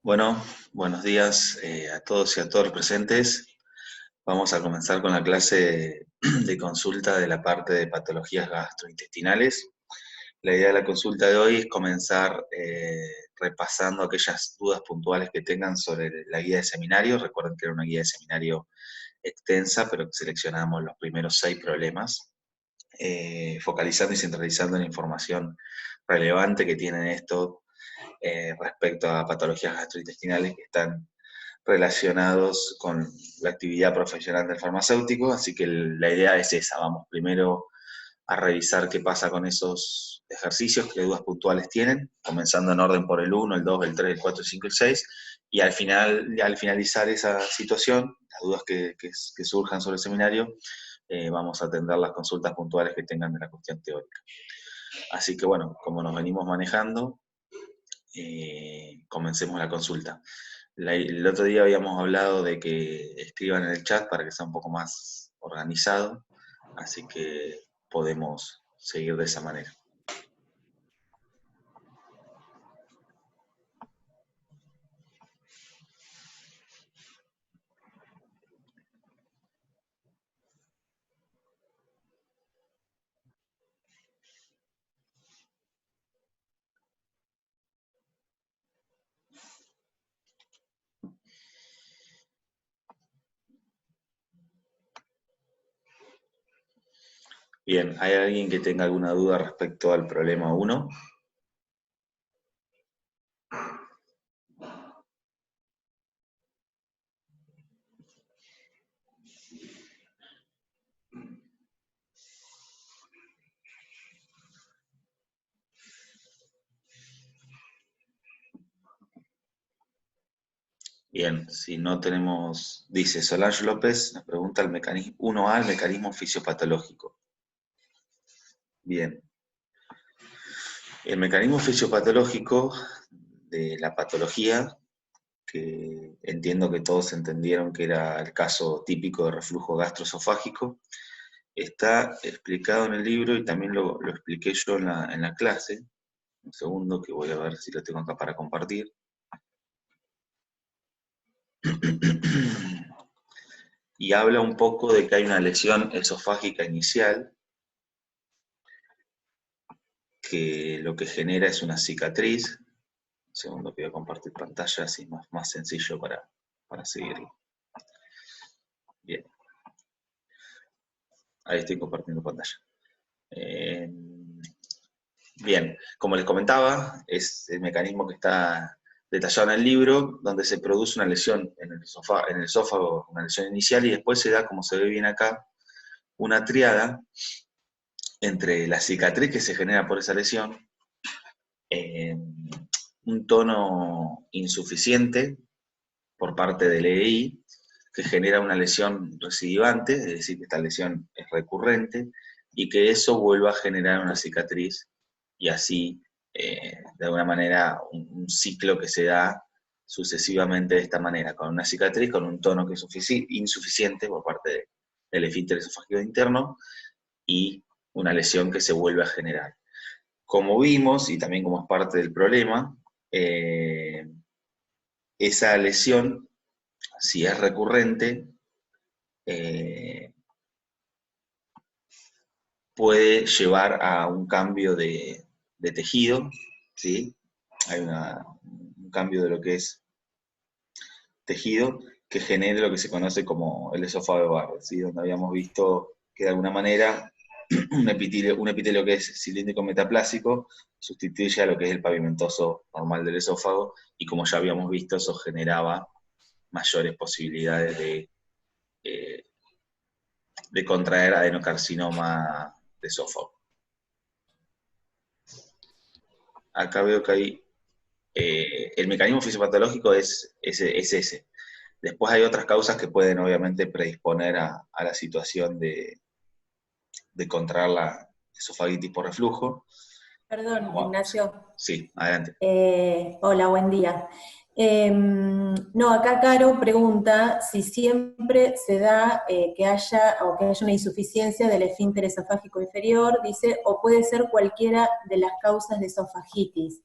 Bueno, buenos días a todos y a todos los presentes. Vamos a comenzar con la clase de consulta de la parte de patologías gastrointestinales. La idea de la consulta de hoy es comenzar repasando aquellas dudas puntuales que tengan sobre la guía de seminario. Recuerden que era una guía de seminario extensa, pero que seleccionamos los primeros 6 problemas, focalizando y centralizando la información relevante que tienen esto respecto a patologías gastrointestinales que están relacionados con la actividad profesional del farmacéutico, así que la idea es esa, vamos primero a revisar qué pasa con esos ejercicios, qué dudas puntuales tienen, comenzando en orden por el 1, el 2, el 3, el 4, el 5, el 6, y al finalizar esa situación, las dudas que surjan sobre el seminario, vamos a atender las consultas puntuales que tengan de la cuestión teórica. Así que bueno, como nos venimos manejando, comencemos la consulta. El otro día habíamos hablado de que escriban en el chat para que sea un poco más organizado, así que podemos seguir de esa manera. Bien, ¿hay alguien que tenga alguna duda respecto al problema 1? Bien, si no tenemos, dice Solange López, nos pregunta el mecanismo 1A, el mecanismo fisiopatológico. Bien, el mecanismo fisiopatológico de la patología, que entiendo que todos entendieron que era el caso típico de reflujo gastroesofágico, está explicado en el libro y también lo expliqué yo en la clase. Un segundo que voy a ver si lo tengo acá para compartir. Y habla un poco de que hay una lesión esofágica inicial, que lo que genera es una cicatriz. Un segundo que voy a compartir pantalla, así es más sencillo para seguirlo. Bien. Ahí estoy compartiendo pantalla. Bien, como les comentaba, es el mecanismo que está detallado en el libro, donde se produce una lesión en el esófago, una lesión inicial, y después se da, como se ve bien acá, una triada entre la cicatriz que se genera por esa lesión, un tono insuficiente por parte del EDI, que genera una lesión recidivante, es decir, que esta lesión es recurrente, y que eso vuelva a generar una cicatriz, y así, de alguna manera, un ciclo que se da sucesivamente de esta manera, con una cicatriz, con un tono que es insuficiente por parte del esfínter esofágico interno, y una lesión que se vuelve a generar. Como vimos, y también como es parte del problema, esa lesión, si es recurrente, puede llevar a un cambio de tejido, ¿sí? Hay un cambio de lo que es tejido que genere lo que se conoce como el esófago de Barrett, ¿sí? Donde habíamos visto que de alguna manera un epitelio que es cilíndrico metaplásico sustituye a lo que es el pavimentoso normal del esófago, y como ya habíamos visto, eso generaba mayores posibilidades de contraer adenocarcinoma de esófago. Acá veo que hay el mecanismo fisiopatológico es ese. Después hay otras causas que pueden obviamente predisponer a la situación de contraer la esofagitis por reflujo. Perdón, Ignacio. Sí, adelante. Hola, buen día. No, acá Caro pregunta si siempre se da que haya una insuficiencia del esfínter esofágico inferior, dice, o puede ser cualquiera de las causas de esofagitis.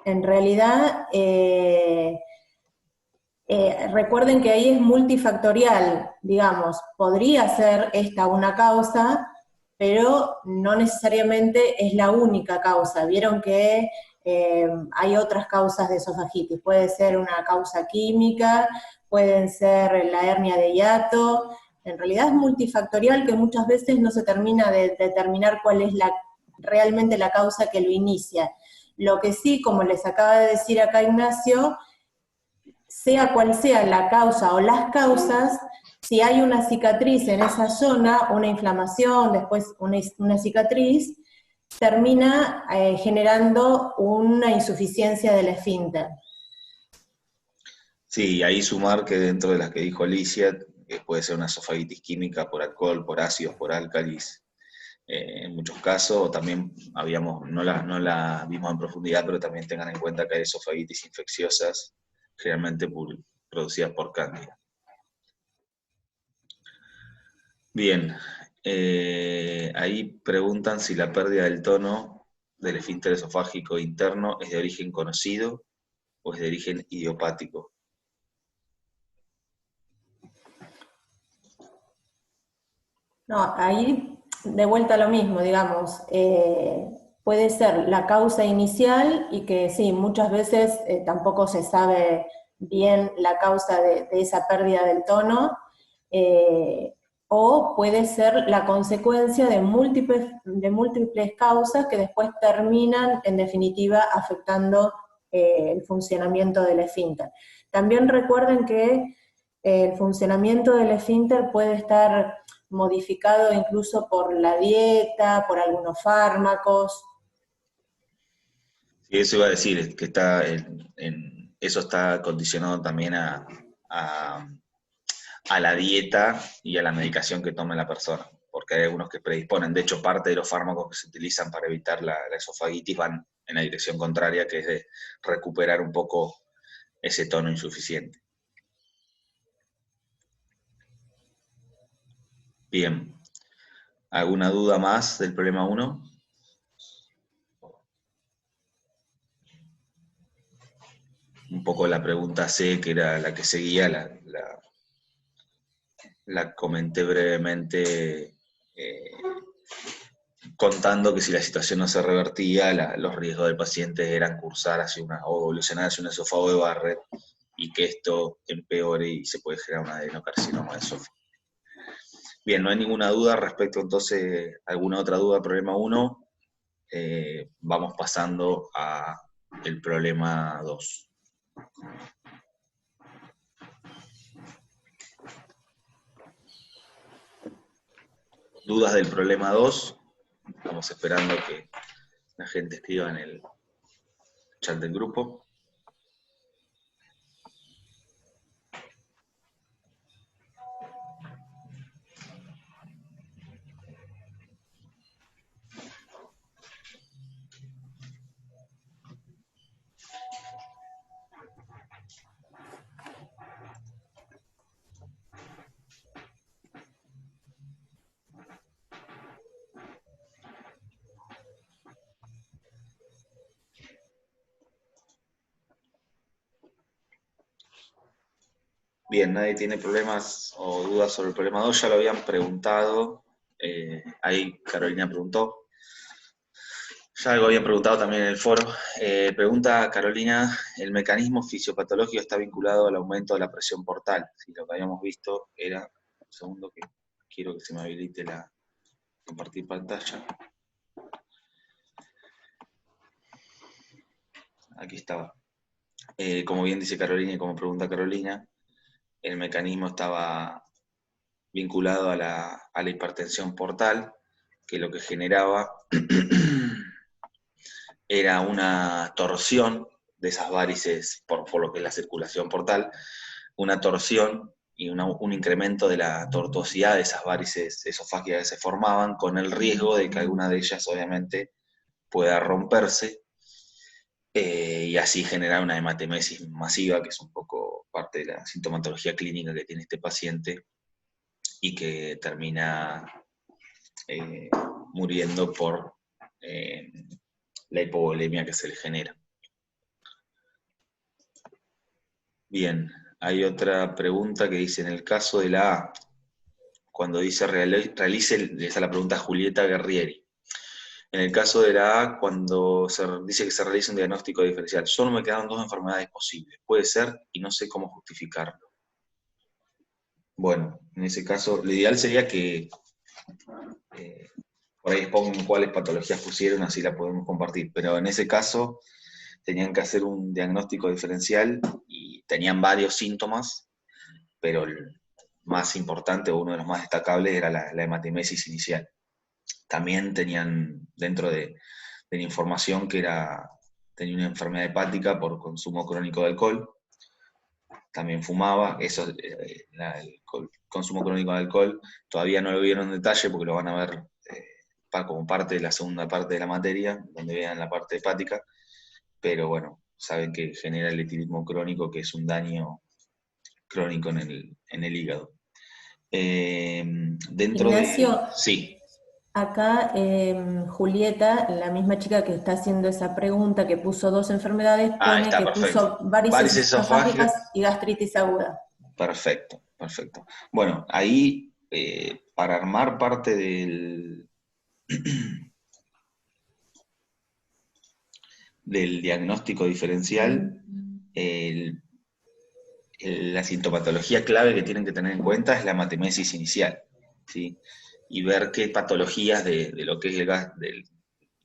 En realidad, Recuerden que ahí es multifactorial, digamos, podría ser esta una causa, pero no necesariamente es la única causa. Vieron que hay otras causas de esofagitis, puede ser una causa química, pueden ser la hernia de hiato, en realidad es multifactorial que muchas veces no se termina de determinar cuál es realmente la causa que lo inicia. Lo que sí, como les acaba de decir acá Ignacio, sea cual sea la causa o las causas, si hay una cicatriz en esa zona, una inflamación, después una cicatriz, termina generando una insuficiencia del esfínter. Sí, ahí sumar que dentro de las que dijo Alicia, puede ser una esofagitis química por alcohol, por ácidos, por álcalis, en muchos casos, o también no la vimos en profundidad, pero también tengan en cuenta que hay esofagitis infecciosas, generalmente producidas por cándida. Bien, ahí preguntan si la pérdida del tono del esfínter esofágico interno es de origen conocido o es de origen idiopático. No, ahí de vuelta a lo mismo, digamos, puede ser la causa inicial y que sí, muchas veces tampoco se sabe bien la causa de esa pérdida del tono, o puede ser la consecuencia de múltiples causas que después terminan, en definitiva, afectando el funcionamiento del esfínter. También recuerden que el funcionamiento del esfínter puede estar modificado incluso por la dieta, por algunos fármacos. Sí, eso iba a decir, que está eso está condicionado también a la dieta y a la medicación que tome la persona, porque hay algunos que predisponen. De hecho, parte de los fármacos que se utilizan para evitar la esofagitis van en la dirección contraria, que es de recuperar un poco ese tono insuficiente. Bien, ¿alguna duda más del problema 1? Un poco la pregunta C, que era la que seguía, la comenté brevemente, contando que si la situación no se revertía, los riesgos del paciente eran cursar o evolucionar hacia un esófago de Barrett, y que esto empeore y se puede generar un adenocarcinoma de esófago. Bien, no hay ninguna duda respecto entonces, alguna otra duda, problema 1, vamos pasando a el problema 2. Dudas del problema 2, estamos esperando que la gente escriba en el chat del grupo. Bien, nadie tiene problemas o dudas sobre el problema 2, ya lo habían preguntado, ahí Carolina preguntó, ya lo habían preguntado también en el foro. Pregunta Carolina, ¿el mecanismo fisiopatológico está vinculado al aumento de la presión portal? Si lo que habíamos visto era, un segundo que quiero que se me habilite la compartir pantalla. Aquí estaba. Como bien dice Carolina y como pregunta Carolina, el mecanismo estaba vinculado a la hipertensión portal, que lo que generaba era una torsión de esas varices, por lo que es la circulación portal, una torsión y un incremento de la tortuosidad de esas varices esofágicas que se formaban, con el riesgo de que alguna de ellas obviamente pueda romperse, y así generar una hematemesis masiva, que es un poco parte de la sintomatología clínica que tiene este paciente, y que termina muriendo por la hipovolemia que se le genera. Bien, Hay otra pregunta que dice, en el caso de la A, cuando dice realice, esa es la pregunta a Julieta Guerrieri. En el caso de la A, cuando se dice que se realiza un diagnóstico diferencial, solo me quedaron 2 enfermedades posibles. Puede ser y no sé cómo justificarlo. Bueno, en ese caso, lo ideal sería que por ahí pongan cuáles patologías pusieron, así la podemos compartir. Pero en ese caso, tenían que hacer un diagnóstico diferencial y tenían varios síntomas, pero el más importante o uno de los más destacables era la hematemesis inicial. También tenían dentro de la información que tenía una enfermedad hepática por consumo crónico de alcohol, también fumaba, eso, el consumo crónico de alcohol, todavía no lo vieron en detalle porque lo van a ver como parte de la segunda parte de la materia, donde vean la parte hepática, pero bueno, saben que genera el etilismo crónico, que es un daño crónico en el hígado. Dentro Ignacio, de... Sí. acá Julieta, la misma chica que está haciendo esa pregunta, que puso 2 enfermedades, Ah, pone está, que perfecto. puso varices Varices esofágicas. esofágicas y gastritis aguda. Perfecto, perfecto. Bueno, ahí para armar parte del diagnóstico diferencial, la sintomatología clave que tienen que tener en cuenta es la hematemesis inicial, ¿sí? Y ver qué patologías de lo que es el gas,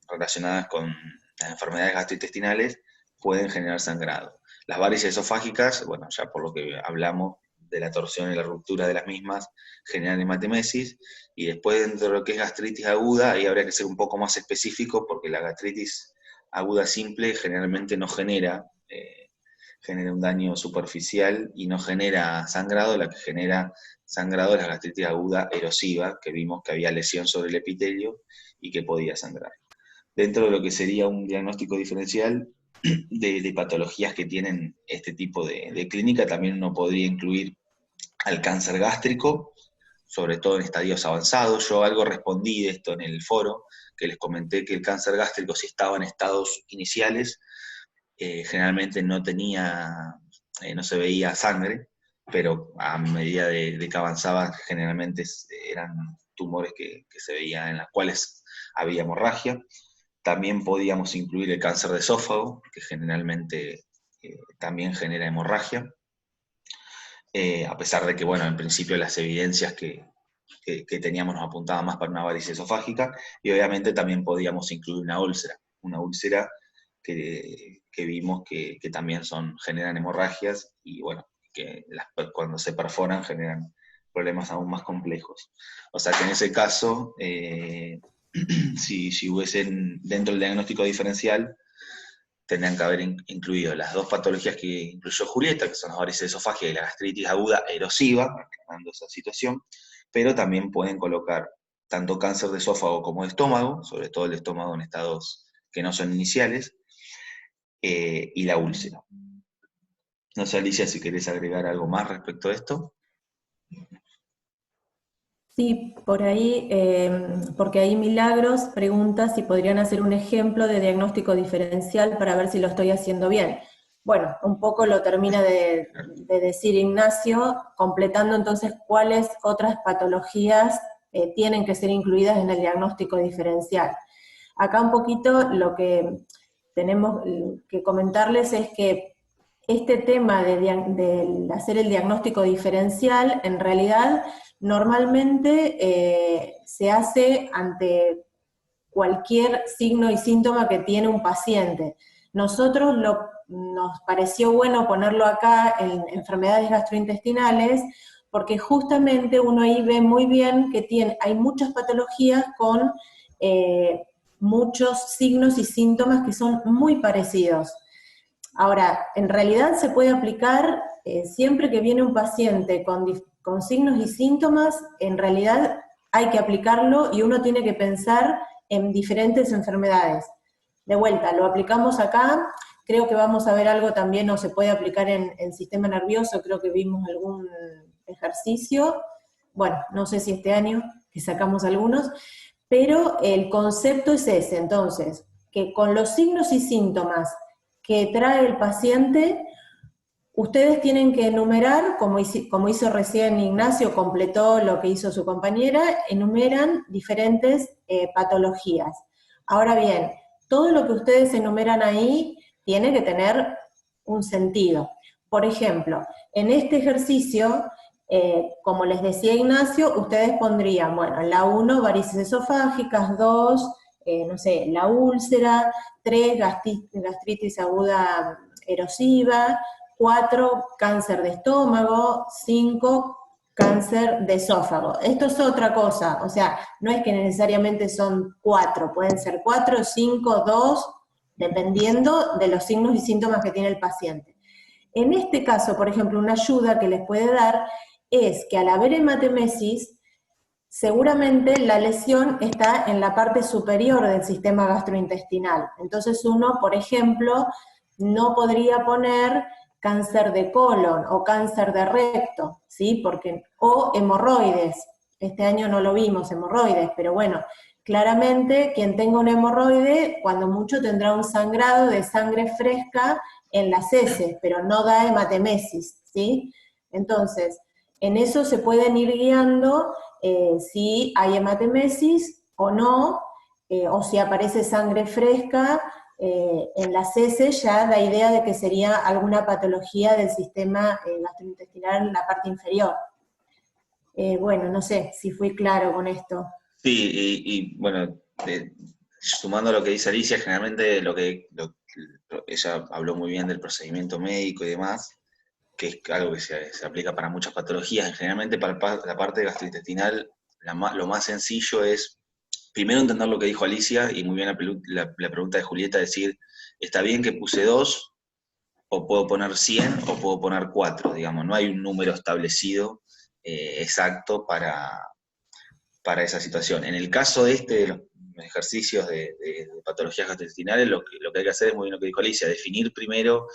relacionadas con las enfermedades gastrointestinales pueden generar sangrado. Las varices esofágicas, bueno, ya por lo que hablamos de la torsión y la ruptura de las mismas, generan hematemesis, y después dentro de lo que es gastritis aguda, ahí habría que ser un poco más específico, porque la gastritis aguda simple generalmente no genera un daño superficial y no genera sangrado. La que genera sangrado es la gastritis aguda erosiva, que vimos que había lesión sobre el epitelio y que podía sangrar. Dentro de lo que sería un diagnóstico diferencial de patologías que tienen este tipo de clínica, también uno podría incluir al cáncer gástrico, sobre todo en estadios avanzados. Yo algo respondí de esto en el foro, que les comenté que el cáncer gástrico, si estaba en estados iniciales, generalmente no se veía sangre, pero a medida de que avanzaba, generalmente eran tumores que se veían, en las cuales había hemorragia. También podíamos incluir el cáncer de esófago, que generalmente también genera hemorragia, a pesar de que, bueno, en principio las evidencias que teníamos nos apuntaban más para una varices esofágica, y obviamente también podíamos incluir una úlcera que vimos que también generan hemorragias, y bueno, que cuando se perforan generan problemas aún más complejos. O sea que en ese caso, si hubiesen dentro del diagnóstico diferencial, tendrían que haber incluido las 2 patologías que incluyó Julieta, que son las varices esofágicas y la gastritis aguda erosiva, aclarando esa situación, pero también pueden colocar tanto cáncer de esófago como de estómago, sobre todo el estómago en estados que no son iniciales, y la úlcera. No sé, Alicia, si querés agregar algo más respecto a esto. Sí, por ahí, porque ahí Milagros pregunta si podrían hacer un ejemplo de diagnóstico diferencial para ver si lo estoy haciendo bien. Bueno, un poco lo termina de decir Ignacio, completando entonces cuáles otras patologías tienen que ser incluidas en el diagnóstico diferencial. Acá un poquito lo que tenemos que comentarles es que este tema de hacer el diagnóstico diferencial, en realidad, normalmente se hace ante cualquier signo y síntoma que tiene un paciente. Nosotros nos pareció bueno ponerlo acá en enfermedades gastrointestinales, porque justamente uno ahí ve muy bien que hay muchas patologías con muchos signos y síntomas que son muy parecidos. Ahora, en realidad se puede aplicar siempre que viene un paciente con signos y síntomas, en realidad hay que aplicarlo y uno tiene que pensar en diferentes enfermedades. De vuelta, lo aplicamos acá, creo que vamos a ver algo también, o se puede aplicar en sistema nervioso, creo que vimos algún ejercicio, bueno, no sé si este año, que sacamos algunos, pero el concepto es ese, entonces, que con los signos y síntomas que trae el paciente, Ustedes tienen que enumerar, como hizo recién Ignacio, completó lo que hizo su compañera, enumeran diferentes patologías. Ahora bien, todo lo que ustedes enumeran ahí tiene que tener un sentido. Por ejemplo, en este ejercicio, como les decía Ignacio, ustedes pondrían, bueno, en la 1, varices esofágicas, 2, no sé, la úlcera, 3, gastritis aguda erosiva, 4, cáncer de estómago, 5, cáncer de esófago. Esto es otra cosa, o sea, no es que necesariamente son 4, pueden ser 4, 5, 2, dependiendo de los signos y síntomas que tiene el paciente. En este caso, por ejemplo, una ayuda que les puede dar es que al haber hematemesis, seguramente la lesión está en la parte superior del sistema gastrointestinal. Entonces uno, por ejemplo, no podría poner cáncer de colon o cáncer de recto, ¿sí? O hemorroides. Este año no lo vimos, hemorroides, pero bueno, claramente quien tenga un hemorroide, cuando mucho tendrá un sangrado de sangre fresca en las heces, pero no da hematemesis, ¿sí? Entonces, en eso se pueden ir guiando si hay hematemesis o no, o si aparece sangre fresca en las heces, ya da idea de que sería alguna patología del sistema gastrointestinal en la parte inferior. Bueno, no sé si fui claro con esto. Sí, bueno, sumando a lo que dice Alicia, generalmente ella habló muy bien del procedimiento médico y demás, que es algo que se aplica para muchas patologías. Generalmente para la parte gastrointestinal, lo más sencillo es primero entender lo que dijo Alicia, y muy bien la pregunta de Julieta, decir, ¿está bien que puse 2, o puedo poner 100, o puedo poner 4? Digamos, no hay un número establecido exacto para esa situación. En el caso de los ejercicios de patologías gastrointestinales, lo que hay que hacer es muy bien lo que dijo Alicia, definir primero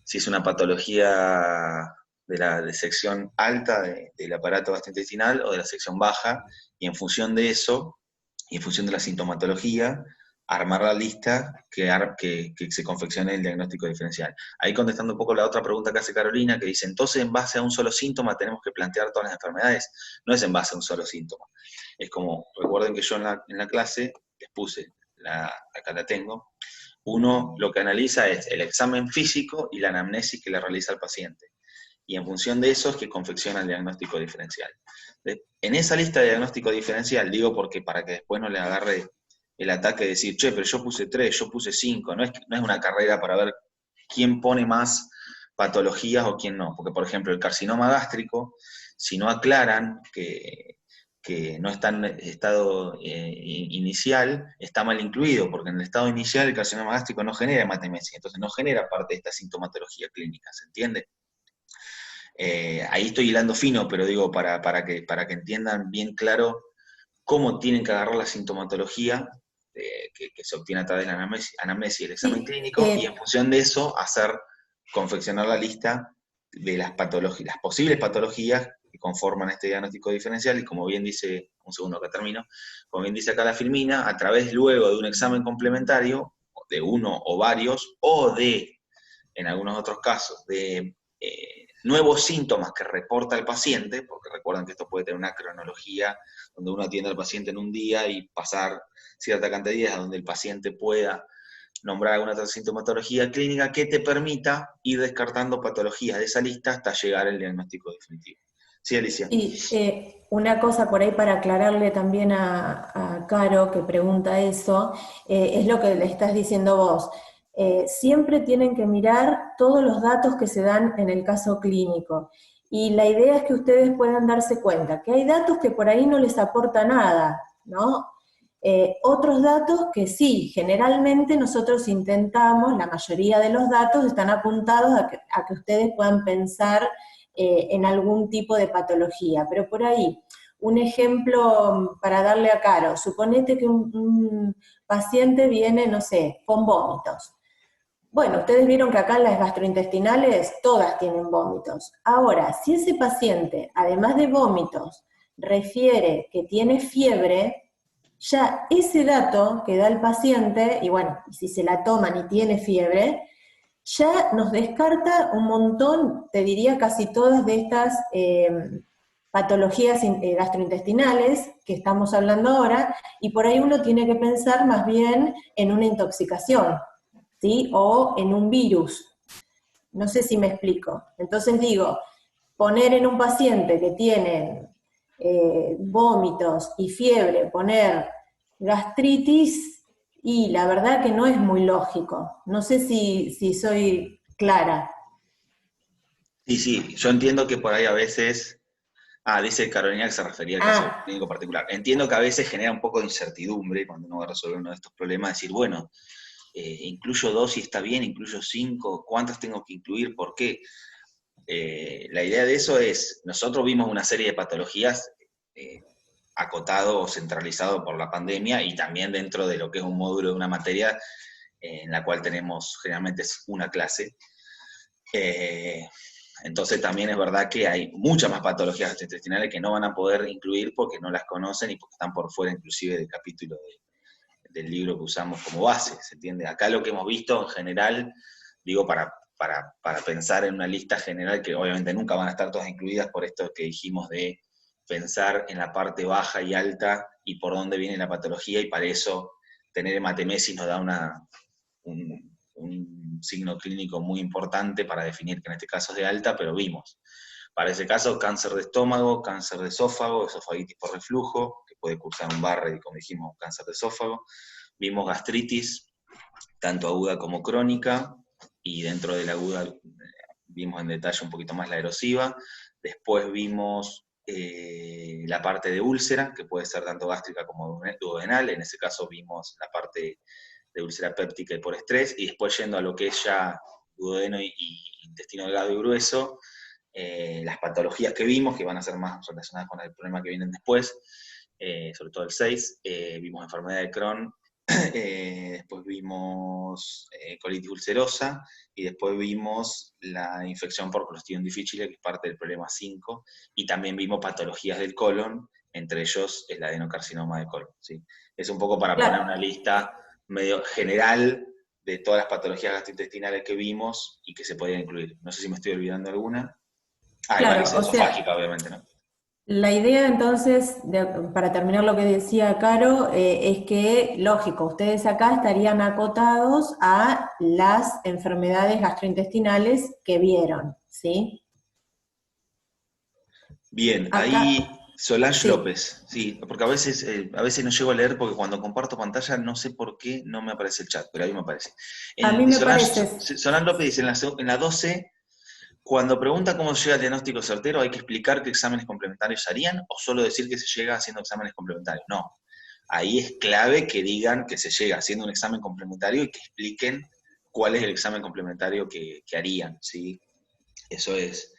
si es una patología de sección alta del aparato gastrointestinal o de la sección baja, y en función de eso, y en función de la sintomatología, armar la lista que se confeccione el diagnóstico diferencial. Ahí contestando un poco la otra pregunta que hace Carolina, que dice, entonces en base a un solo síntoma tenemos que plantear todas las enfermedades. No es en base a un solo síntoma. Es como, recuerden que yo en la clase les puse, acá la tengo, uno lo que analiza es el examen físico y la anamnesis que le realiza al paciente. Y en función de eso es que confecciona el diagnóstico diferencial. En esa lista de diagnóstico diferencial, digo porque para que después no le agarre el ataque de decir, che, pero yo puse 3, yo puse 5, no es una carrera para ver quién pone más patologías o quién no. Porque, por ejemplo, el carcinoma gástrico, si no aclaran que no está en estado inicial, está mal incluido, porque en el estado inicial el carcinoma gástrico no genera hematemesis, entonces no genera parte de esta sintomatología clínica, ¿se entiende? Ahí estoy hilando fino, pero digo, para que entiendan bien claro cómo tienen que agarrar la sintomatología que se obtiene a través de la anamnesis y el examen Sí, clínico, y en función de eso confeccionar la lista de las posibles patologías que conforman este diagnóstico diferencial, y como bien dice, un segundo que termino, como bien dice acá la Filmina, a través luego de un examen complementario, de uno o varios, o en algunos otros casos, de nuevos síntomas que reporta el paciente, porque recuerden que esto puede tener una cronología, donde uno atiende al paciente en un día y pasar cierta cantidad de días donde el paciente pueda nombrar alguna otra sintomatología clínica que te permita ir descartando patologías de esa lista hasta llegar al diagnóstico definitivo. Sí, Alicia. Y una cosa por ahí para aclararle también a Caro, que pregunta eso, es lo que le estás diciendo vos. Siempre tienen que mirar todos los datos que se dan en el caso clínico. Y la idea es que ustedes puedan darse cuenta que hay datos que por ahí no les aporta nada, ¿no? Otros datos que sí, generalmente nosotros intentamos, la mayoría de los datos están apuntados a que ustedes puedan pensar en algún tipo de patología, pero por ahí, un ejemplo para darle a Caro, suponete que un paciente viene, no sé, con vómitos. Bueno, ustedes vieron que acá en las gastrointestinales todas tienen vómitos. Ahora, si ese paciente, además de vómitos, refiere que tiene fiebre, ya ese dato que da el paciente, y bueno, si se la toman y tiene fiebre, ya nos descarta un montón, te diría casi todas de estas patologías gastrointestinales que estamos hablando ahora, y por ahí uno tiene que pensar más bien en una intoxicación, ¿sí? O en un virus. No sé si me explico. Entonces digo, poner en un paciente que tiene vómitos y fiebre, poner gastritis, y la verdad que no es muy lógico. No sé si soy clara. Sí, sí, yo entiendo que por ahí a veces, dice Carolina que se refería al caso Ah, clínico particular. Entiendo que a veces genera un poco de incertidumbre cuando uno va a resolver uno de estos problemas, decir, bueno, incluyo 2 y está bien, incluyo 5, ¿cuántas tengo que incluir? ¿Por qué? La idea de eso es, nosotros vimos una serie de patologías eh, acotado o centralizado por la pandemia y también dentro de lo que es un módulo de una materia en la cual tenemos generalmente es una clase. Eh, entonces también es verdad que hay muchas más patologías gastrointestinales que no van a poder incluir porque no las conocen y porque están por fuera inclusive del capítulo del libro que usamos como base, ¿se entiende? Acá lo que hemos visto en general, digo, para pensar en una lista general, que obviamente nunca van a estar todas incluidas por esto que dijimos de pensar en la parte baja y alta y por dónde viene la patología, y para eso tener hematemesis nos da un signo clínico muy importante para definir que en este caso es de alta, pero vimos. Para ese caso, cáncer de estómago, cáncer de esófago, esofagitis por reflujo, que puede cursar un Barrett y, como dijimos, cáncer de esófago. Vimos gastritis, tanto aguda como crónica, y dentro de la aguda vimos en detalle un poquito más la erosiva. Después vimos la parte de úlcera, que puede ser tanto gástrica como duodenal. En ese caso vimos la parte de úlcera péptica y por estrés, y después yendo a lo que es ya duodeno y intestino delgado y grueso, las patologías que vimos, que van a ser más relacionadas con el problema que vienen después, sobre todo el 6, vimos enfermedad de Crohn, después vimos colitis ulcerosa, y después vimos la infección por Clostridium difficile, que es parte del problema 5, y también vimos patologías del colon, entre ellos el adenocarcinoma de colon. ¿Sí? Es un poco para poner una claro, lista medio general de todas las patologías gastrointestinales que vimos y que se podían incluir. No sé si me estoy olvidando alguna. Y claro, varices o sea, esofágicas, obviamente, ¿no? la idea entonces, para terminar lo que decía Caro, es que, lógico, ustedes acá estarían acotados a las enfermedades gastrointestinales que vieron, ¿sí? Bien, Acá, ahí Solange sí, López, sí, porque a veces no llego a leer porque cuando comparto pantalla no sé por qué no me aparece el chat, pero ahí me aparece. a mí Y me parece, Solange López dice en la 12, cuando pregunta cómo se llega al diagnóstico certero, ¿hay que explicar qué exámenes complementarios harían o solo decir que se llega haciendo exámenes complementarios? No, ahí es clave que digan que se llega haciendo un examen complementario y que expliquen cuál es el examen complementario que harían, ¿sí? Eso es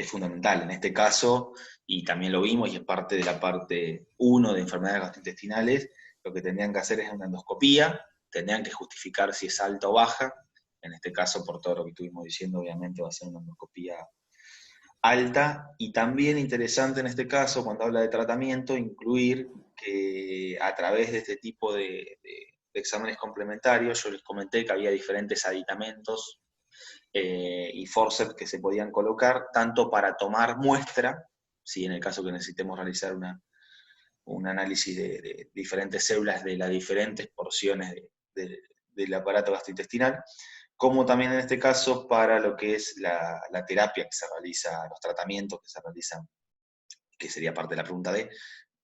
fundamental. En este caso, y también lo vimos, y es parte de la parte 1 de enfermedades gastrointestinales, lo que tendrían que hacer es una endoscopía, tendrían que justificar si es alta o baja. En este caso, por todo lo que estuvimos diciendo, obviamente va a ser una endoscopía alta, y también interesante en este caso, cuando habla de tratamiento, incluir que a través de este tipo de exámenes complementarios, yo les comenté que había diferentes aditamentos y forceps que se podían colocar, tanto para tomar muestra, si en el caso que necesitemos realizar un análisis de diferentes células de las diferentes porciones del aparato gastrointestinal, como también en este caso para lo que es la terapia que se realiza, los tratamientos que se realizan, que sería parte de la pregunta D,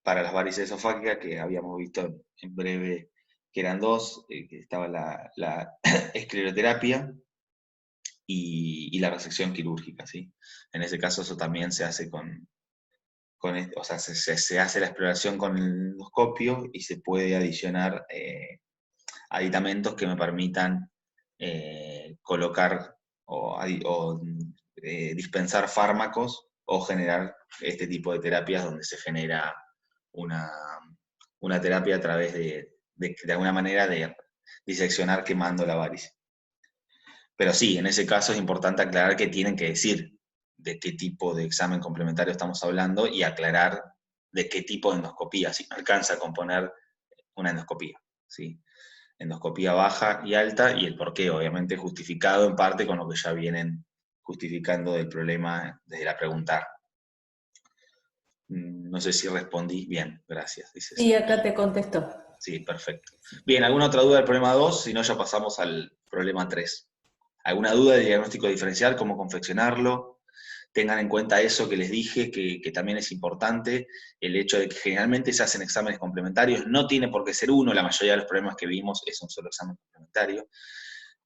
para las varices esofágicas, que habíamos visto en breve que eran 2, que estaba la escleroterapia y la resección quirúrgica, ¿sí? En ese caso eso también se hace o sea, se hace la exploración con el endoscopio y se puede adicionar aditamentos que me permitan colocar o dispensar fármacos o generar este tipo de terapias donde se genera una, una terapia a través de alguna manera de diseccionar quemando la varice. Pero sí, en ese caso es importante aclarar que tienen que decir de qué tipo de examen complementario estamos hablando y aclarar de qué tipo de endoscopía, si no alcanza a componer una endoscopía. ¿Sí? endoscopía baja y alta, y el porqué, obviamente justificado en parte con lo que ya vienen justificando del problema desde la pregunta. No sé si respondí bien, gracias, dice Sí, Sandra. acá te contesto. Sí, perfecto. Bien, ¿alguna otra duda del problema 2? Si no, ya pasamos al problema 3. ¿Alguna duda del diagnóstico diferencial? ¿Cómo confeccionarlo? Tengan en cuenta eso que les dije, que también es importante, el hecho de que generalmente se hacen exámenes complementarios, no tiene por qué ser uno, la mayoría de los problemas que vimos es un solo examen complementario.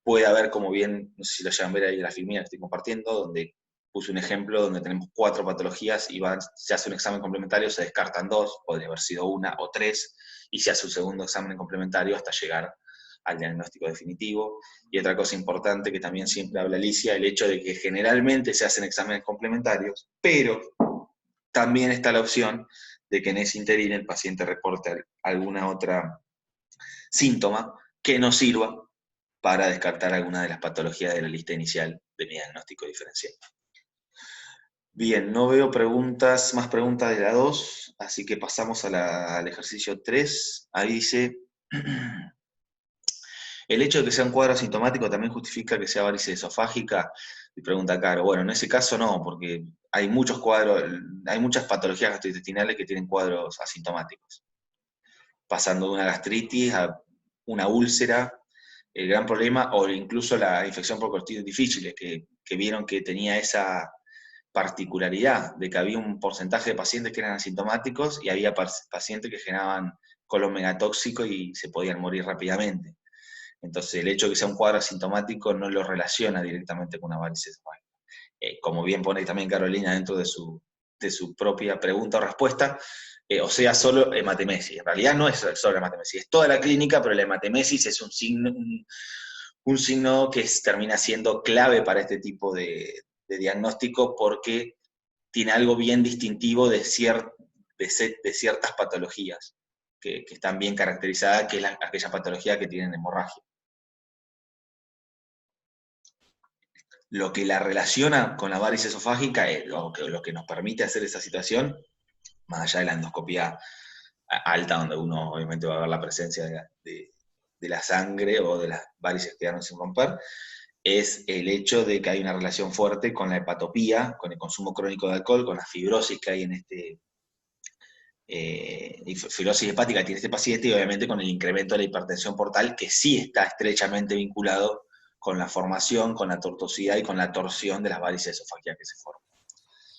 Puede haber, como bien, no sé si lo llevan a ver ahí en la filmina que estoy compartiendo, donde puse un ejemplo donde tenemos 4 patologías y se hace un examen complementario, se descartan 2, podría haber sido 1 o 3, y se hace un segundo examen complementario hasta llegar al diagnóstico definitivo. Y otra cosa importante que también siempre habla Alicia, el hecho de que generalmente se hacen exámenes complementarios, pero también está la opción de que en ese interín el paciente reporte alguna otra síntoma que nos sirva para descartar alguna de las patologías de la lista inicial de mi diagnóstico diferencial. Bien, no veo más preguntas de la 2, así que pasamos al ejercicio 3. Ahí dice, ¿el hecho de que sea un cuadro asintomático también justifica que sea varices esofágica? Y pregunta Caro, bueno, en ese caso no, porque hay muchas patologías gastrointestinales que tienen cuadros asintomáticos, pasando de una gastritis a una úlcera. El gran problema, o incluso la infección por clostridium difficile, que vieron que tenía esa particularidad de que había un porcentaje de pacientes que eran asintomáticos y había pacientes que generaban colon megatóxico y se podían morir rápidamente. Entonces, el hecho de que sea un cuadro asintomático no lo relaciona directamente con una varices esofágica. Como bien pone también Carolina dentro de su propia pregunta o respuesta, o sea, solo hematemesis. En realidad no es solo hematemesis, es toda la clínica, pero la hematemesis es un signo que termina siendo clave para este tipo de diagnóstico porque tiene algo bien distintivo de ciertas patologías que están bien caracterizadas, que es aquella patología que tienen hemorragia. Lo que la relaciona con la varices esofágica es lo que nos permite hacer esa situación, más allá de la endoscopía alta, donde uno obviamente va a ver la presencia de la sangre o de las varices que quedaron sin romper, es el hecho de que hay una relación fuerte con la hepatopía, con el consumo crónico de alcohol, con la fibrosis que hay en fibrosis hepática que tiene este paciente, y obviamente con el incremento de la hipertensión portal, que sí está estrechamente vinculado con la formación, con la tortuosidad y con la torsión de las varices esofágicas que se forman.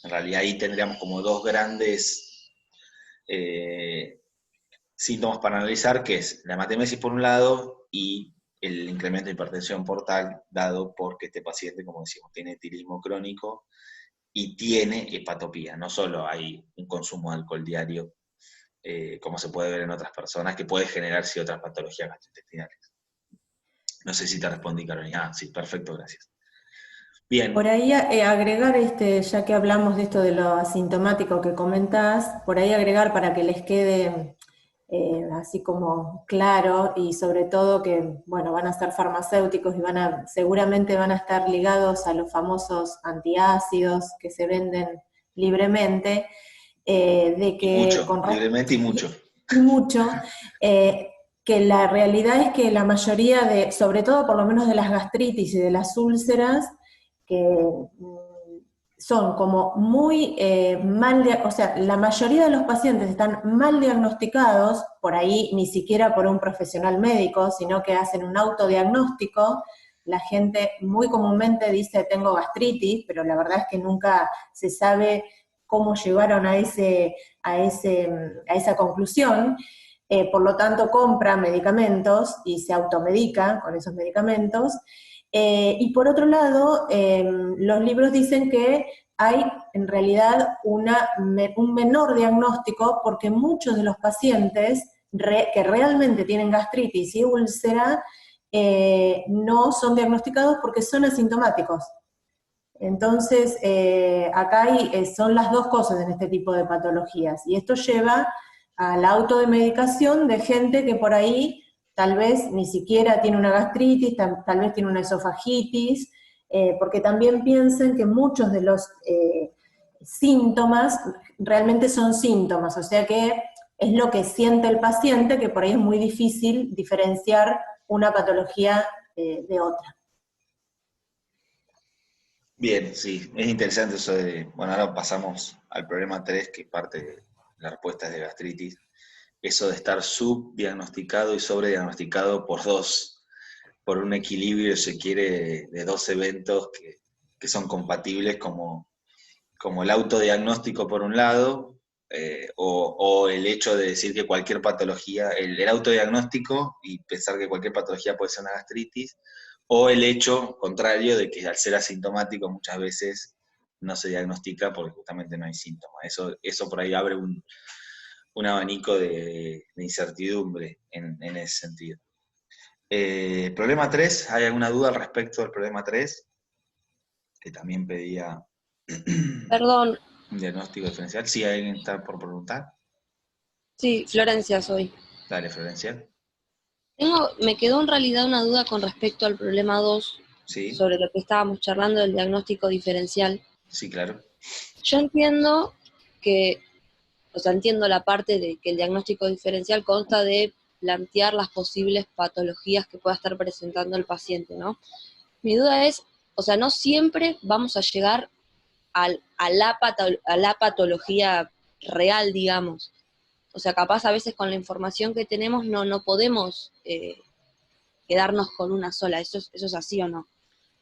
En realidad ahí tendríamos como dos grandes síntomas para analizar, que es la hematemesis por un lado y el incremento de hipertensión portal dado porque este paciente, como decimos, tiene etilismo crónico y tiene hepatopía. No solo hay un consumo de alcohol diario, como se puede ver en otras personas, que puede generar otras patologías gastrointestinales. No sé si te respondí, Carolina. Ah, sí, perfecto, gracias. Bien. Por ahí agregar, ya que hablamos de esto de lo asintomático que comentás, por ahí agregar para que les quede así como claro, y sobre todo que, bueno, van a ser farmacéuticos y seguramente van a estar ligados a los famosos antiácidos que se venden libremente, de que libremente y mucho. Y mucho, que la realidad es que la mayoría sobre todo por lo menos de las gastritis y de las úlceras, que son como muy o sea, la mayoría de los pacientes están mal diagnosticados, por ahí ni siquiera por un profesional médico, sino que hacen un autodiagnóstico. La gente muy comúnmente dice tengo gastritis, pero la verdad es que nunca se sabe cómo llegaron a esa conclusión. Por lo tanto compra medicamentos y se automedica con esos medicamentos. Y por otro lado, los libros dicen que hay en realidad un menor diagnóstico porque muchos de los pacientes que realmente tienen gastritis y úlcera no son diagnosticados porque son asintomáticos. Entonces, acá son las dos cosas en este tipo de patologías, y esto lleva a la automedicación de gente que por ahí tal vez ni siquiera tiene una gastritis, tal vez tiene una esofagitis, porque también piensen que muchos de los síntomas realmente son síntomas, o sea que es lo que siente el paciente, que por ahí es muy difícil diferenciar una patología de otra. Bien, sí, es interesante eso de, bueno, ahora pasamos al problema 3, que parte de la respuesta es de gastritis, eso de estar subdiagnosticado y sobrediagnosticado por un equilibrio, si se quiere, de dos eventos que son compatibles, como el autodiagnóstico por un lado, o el hecho de decir que cualquier patología, el autodiagnóstico y pensar que cualquier patología puede ser una gastritis, o el hecho contrario de que al ser asintomático muchas veces no se diagnostica porque justamente no hay síntomas. Eso por ahí abre un abanico de incertidumbre en ese sentido. Problema 3, ¿hay alguna duda al respecto del problema 3? Que también pedía Perdón, un diagnóstico diferencial. Sí, hay alguien está por preguntar. sí, Florencia soy. Dale, Florencia. Me quedó en realidad una duda con respecto al problema 2, Sí, sobre lo que estábamos charlando del diagnóstico diferencial. sí, claro. Yo entiendo que, o sea, entiendo la parte de que el diagnóstico diferencial consta de plantear las posibles patologías que pueda estar presentando el paciente, ¿no? Mi duda es, o sea, no siempre vamos a llegar a la patología real, digamos. O sea, capaz a veces con la información que tenemos no podemos quedarnos con una sola. ¿Eso es así o no?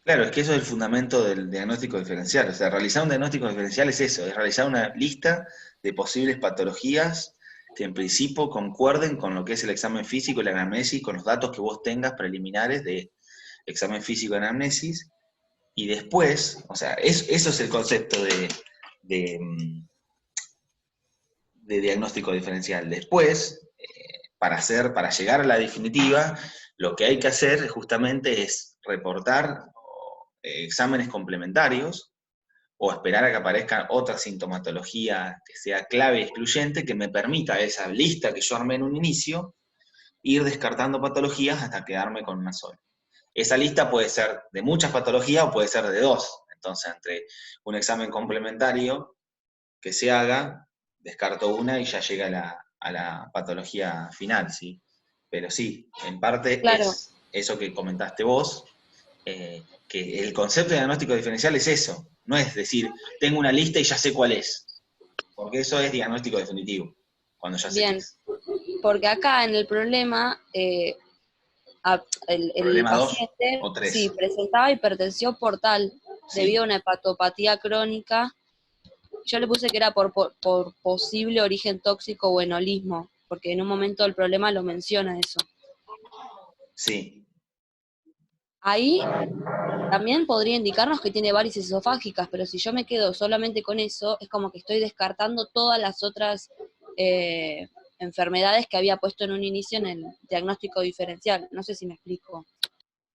Claro, es que eso es el fundamento del diagnóstico diferencial. O sea, realizar un diagnóstico diferencial es eso, es realizar una lista de posibles patologías que en principio concuerden con lo que es el examen físico y la anamnesis, con los datos que vos tengas preliminares de examen físico y anamnesis, y después, o sea, eso es el concepto de, mm, de diagnóstico diferencial. Después, para llegar a la definitiva, lo que hay que hacer justamente es reportar exámenes complementarios o esperar a que aparezca otra sintomatología que sea clave y excluyente que me permita esa lista que yo armé en un inicio, ir descartando patologías hasta quedarme con una sola. Esa lista puede ser de muchas patologías o puede ser de dos. Entonces, entre un examen complementario que se haga, descarto una y ya llega a la patología final, ¿sí? Pero sí, en parte Claro, es eso que comentaste vos, que el concepto de diagnóstico diferencial es eso, no es decir, tengo una lista y ya sé cuál es, porque eso es diagnóstico definitivo, cuando ya sé qué bien, es. porque acá en el problema, el Problema 2 paciente o sí 3. presentaba hipertensión portal debido Sí, a una hepatopatía crónica. Yo le puse que era por posible origen tóxico o enolismo, porque en un momento del problema lo menciona eso. sí. Ahí también podría indicarnos que tiene varices esofágicas, pero si yo me quedo solamente con eso, es como que estoy descartando todas las otras enfermedades que había puesto en un inicio en el diagnóstico diferencial. No sé si me explico.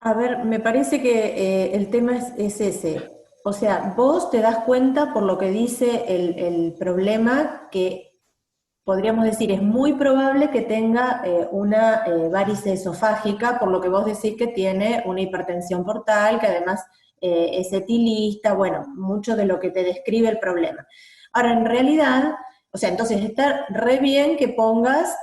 A ver, me parece que el tema es ese. O sea, vos te das cuenta por lo que dice el problema que podríamos decir es muy probable que tenga una varice esofágica, por lo que vos decís que tiene una hipertensión portal, que además es etilista, bueno, mucho de lo que te describe el problema. Ahora, en realidad, o sea, entonces está re bien que pongas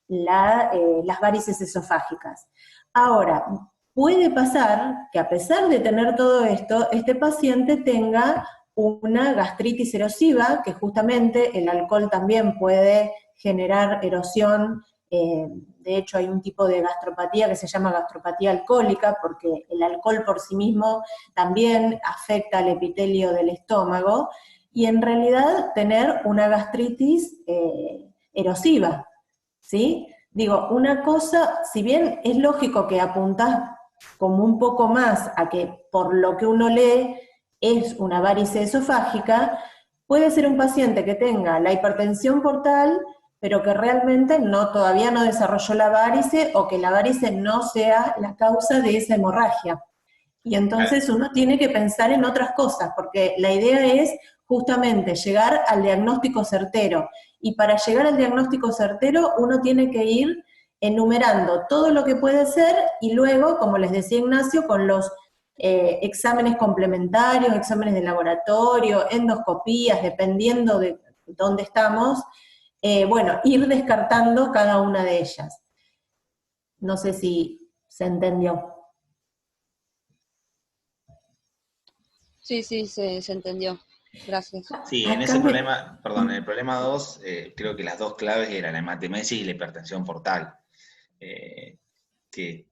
las varices esofágicas. Ahora, puede pasar que a pesar de tener todo esto, este paciente tenga una gastritis erosiva, que justamente el alcohol también puede generar erosión. De hecho, hay un tipo de gastropatía que se llama gastropatía alcohólica, porque el alcohol por sí mismo también afecta al epitelio del estómago, y en realidad tener una gastritis erosiva, ¿sí? Digo, una cosa, si bien es lógico que apuntás como un poco más a que por lo que uno lee es una varice esofágica, puede ser un paciente que tenga la hipertensión portal, pero que realmente todavía no desarrolló la varice o que la varice no sea la causa de esa hemorragia. Y entonces uno tiene que pensar en otras cosas, porque la idea es justamente llegar al diagnóstico certero. Y para llegar al diagnóstico certero uno tiene que ir enumerando todo lo que puede ser y luego, como les decía Ignacio, con los exámenes complementarios, exámenes de laboratorio, endoscopías, dependiendo de dónde estamos, bueno, ir descartando cada una de ellas. No sé si se entendió. Sí, sí, se entendió. Gracias. Sí, en Acá ese me... problema, perdón, en el problema 2, creo que las dos claves eran la hematemesis y la hipertensión portal, eh, que,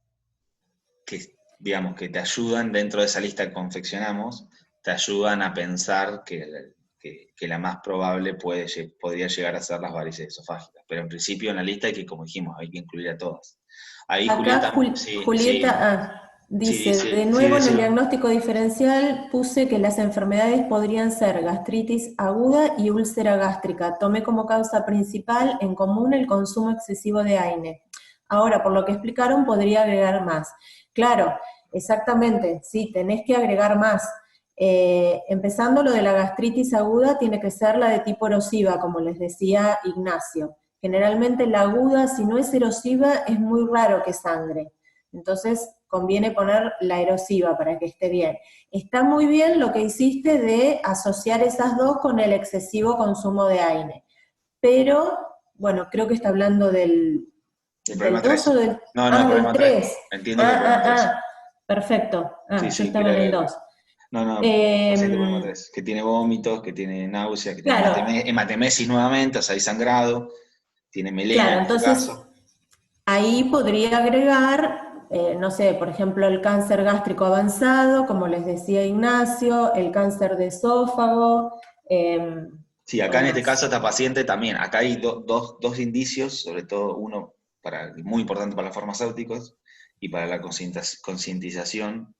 digamos, que te ayudan dentro de esa lista que confeccionamos, te ayudan a pensar que la más probable podría llegar a ser las varices esofágicas. Pero en principio en la lista hay que, como dijimos, hay que incluir a todas. Ahí Acá Julieta, sí, Julieta sí, sí, dice, de dice, sí, nuevo en el decilo. diagnóstico diferencial puse que las enfermedades podrían ser gastritis aguda y úlcera gástrica. Tomé como causa principal en común el consumo excesivo de AINE. Ahora, por lo que explicaron, podría agregar más. Claro, exactamente, sí, tenés que agregar más. Empezando lo de la gastritis aguda, tiene que ser la de tipo erosiva, como les decía Ignacio. Generalmente la aguda, si no es erosiva, es muy raro que sangre. Entonces conviene poner la erosiva para que esté bien. Está muy bien lo que hiciste de asociar esas dos con el excesivo consumo de AINE. Pero, bueno, creo que está hablando El del problema 2 o 3. del... No, no, el Ah, del problema 3. 3. Entiendo que el problema 3. Perfecto. Sí, Yo sí, estaba en el 2. no, no, paciente problema 3. Que tiene vómitos, que tiene náuseas, que tiene Claro, hematemesis nuevamente, o sea, hay sangrado, tiene melena claro, en este entonces caso. ahí podría agregar, no sé, por ejemplo, el cáncer gástrico avanzado, como les decía Ignacio, el cáncer de esófago, Sí, acá ¿cuál en este más? caso esta paciente también, acá hay dos indicios, sobre todo uno muy importante para los farmacéuticos y para la concientización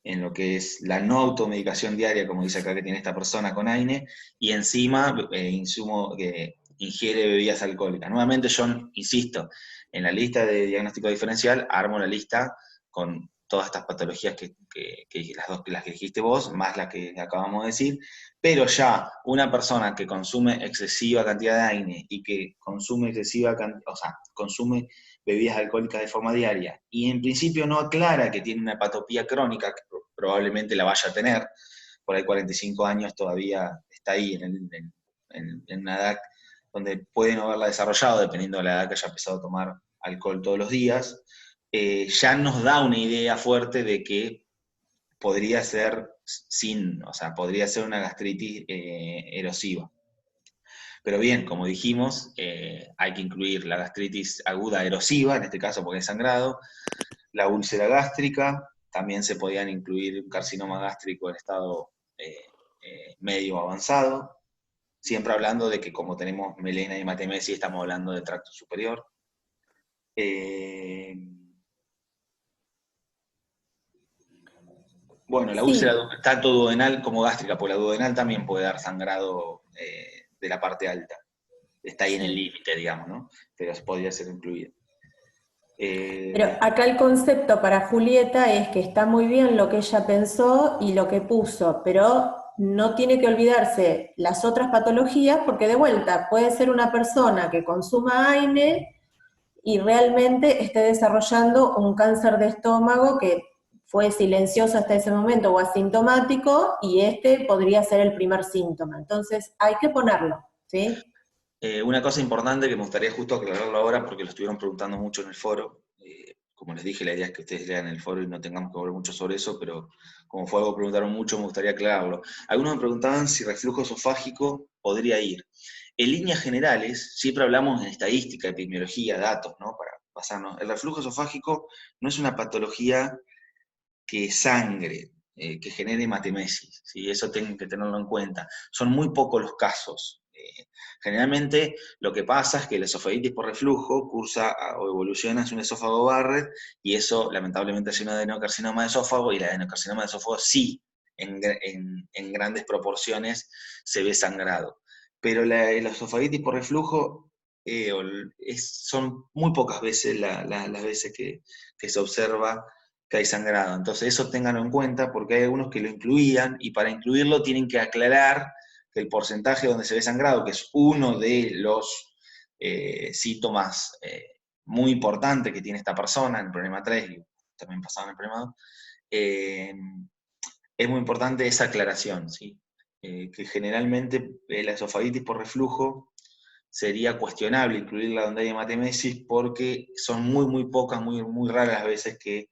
en lo que es la no automedicación diaria, como dice acá que tiene esta persona con AINE, y encima insumo que ingiere bebidas alcohólicas. Nuevamente yo insisto, en la lista de diagnóstico diferencial armo la lista con todas estas patologías que las que dijiste vos, más las que acabamos de decir, pero ya una persona que consume excesiva cantidad de AINE y que consume o sea, consume bebidas alcohólicas de forma diaria, y en principio no aclara que tiene una hepatopía crónica, que probablemente la vaya a tener, por ahí 45 años todavía está ahí en una edad donde puede no haberla desarrollado, dependiendo de la edad que haya empezado a tomar alcohol todos los días, ya nos da una idea fuerte de que podría ser o sea, podría ser una gastritis erosiva. Pero bien, como dijimos, hay que incluir la gastritis aguda erosiva, en este caso porque es sangrado, la úlcera gástrica, también se podían incluir un carcinoma gástrico en estado medio avanzado, siempre hablando de que como tenemos melena y hematemesis, estamos hablando del tracto superior. Bueno, la úlcera Sí, tanto duodenal como gástrica, porque la duodenal también puede dar sangrado de la parte alta. Está ahí en el sí. límite, digamos, ¿no? Pero podría ser incluida. Pero acá el concepto para Julieta es que está muy bien lo que ella pensó y lo que puso, pero no tiene que olvidarse las otras patologías, porque de vuelta puede ser una persona que consuma AINE y realmente esté desarrollando un cáncer de estómago que fue silencioso hasta ese momento o asintomático, y este podría ser el primer síntoma. Entonces hay que ponerlo, ¿sí? Una cosa importante que me gustaría justo aclararlo ahora, porque lo estuvieron preguntando mucho en el foro. Como les dije, la idea es que ustedes lean el foro y no tengamos que hablar mucho sobre eso, pero como fue algo que preguntaron mucho, me gustaría aclararlo. Algunos me preguntaban si reflujo esofágico podría ir. En líneas generales, siempre hablamos en estadística, epidemiología, datos, ¿no? Para pasarnos. El reflujo esofágico no es una patología que sangre, que genere hematemesis, ¿sí? Eso tienen que tenerlo en cuenta. Son muy pocos los casos. Generalmente lo que pasa es que la esofagitis por reflujo cursa o evoluciona hacia un esófago Barrett, y eso lamentablemente hace un adenocarcinoma de esófago, y el adenocarcinoma de esófago sí, en grandes proporciones, se ve sangrado. Pero la esofagitis por reflujo son muy pocas veces las veces que se observa que hay sangrado. Entonces eso ténganlo en cuenta, porque hay algunos que lo incluían, y para incluirlo tienen que aclarar que el porcentaje donde se ve sangrado, que es uno de los síntomas muy importantes que tiene esta persona en el problema 3, y también pasaba en el problema 2, es muy importante esa aclaración, ¿sí? Que generalmente la esofagitis por reflujo sería cuestionable incluirla donde hay hematemesis porque son muy pocas, muy raras las veces que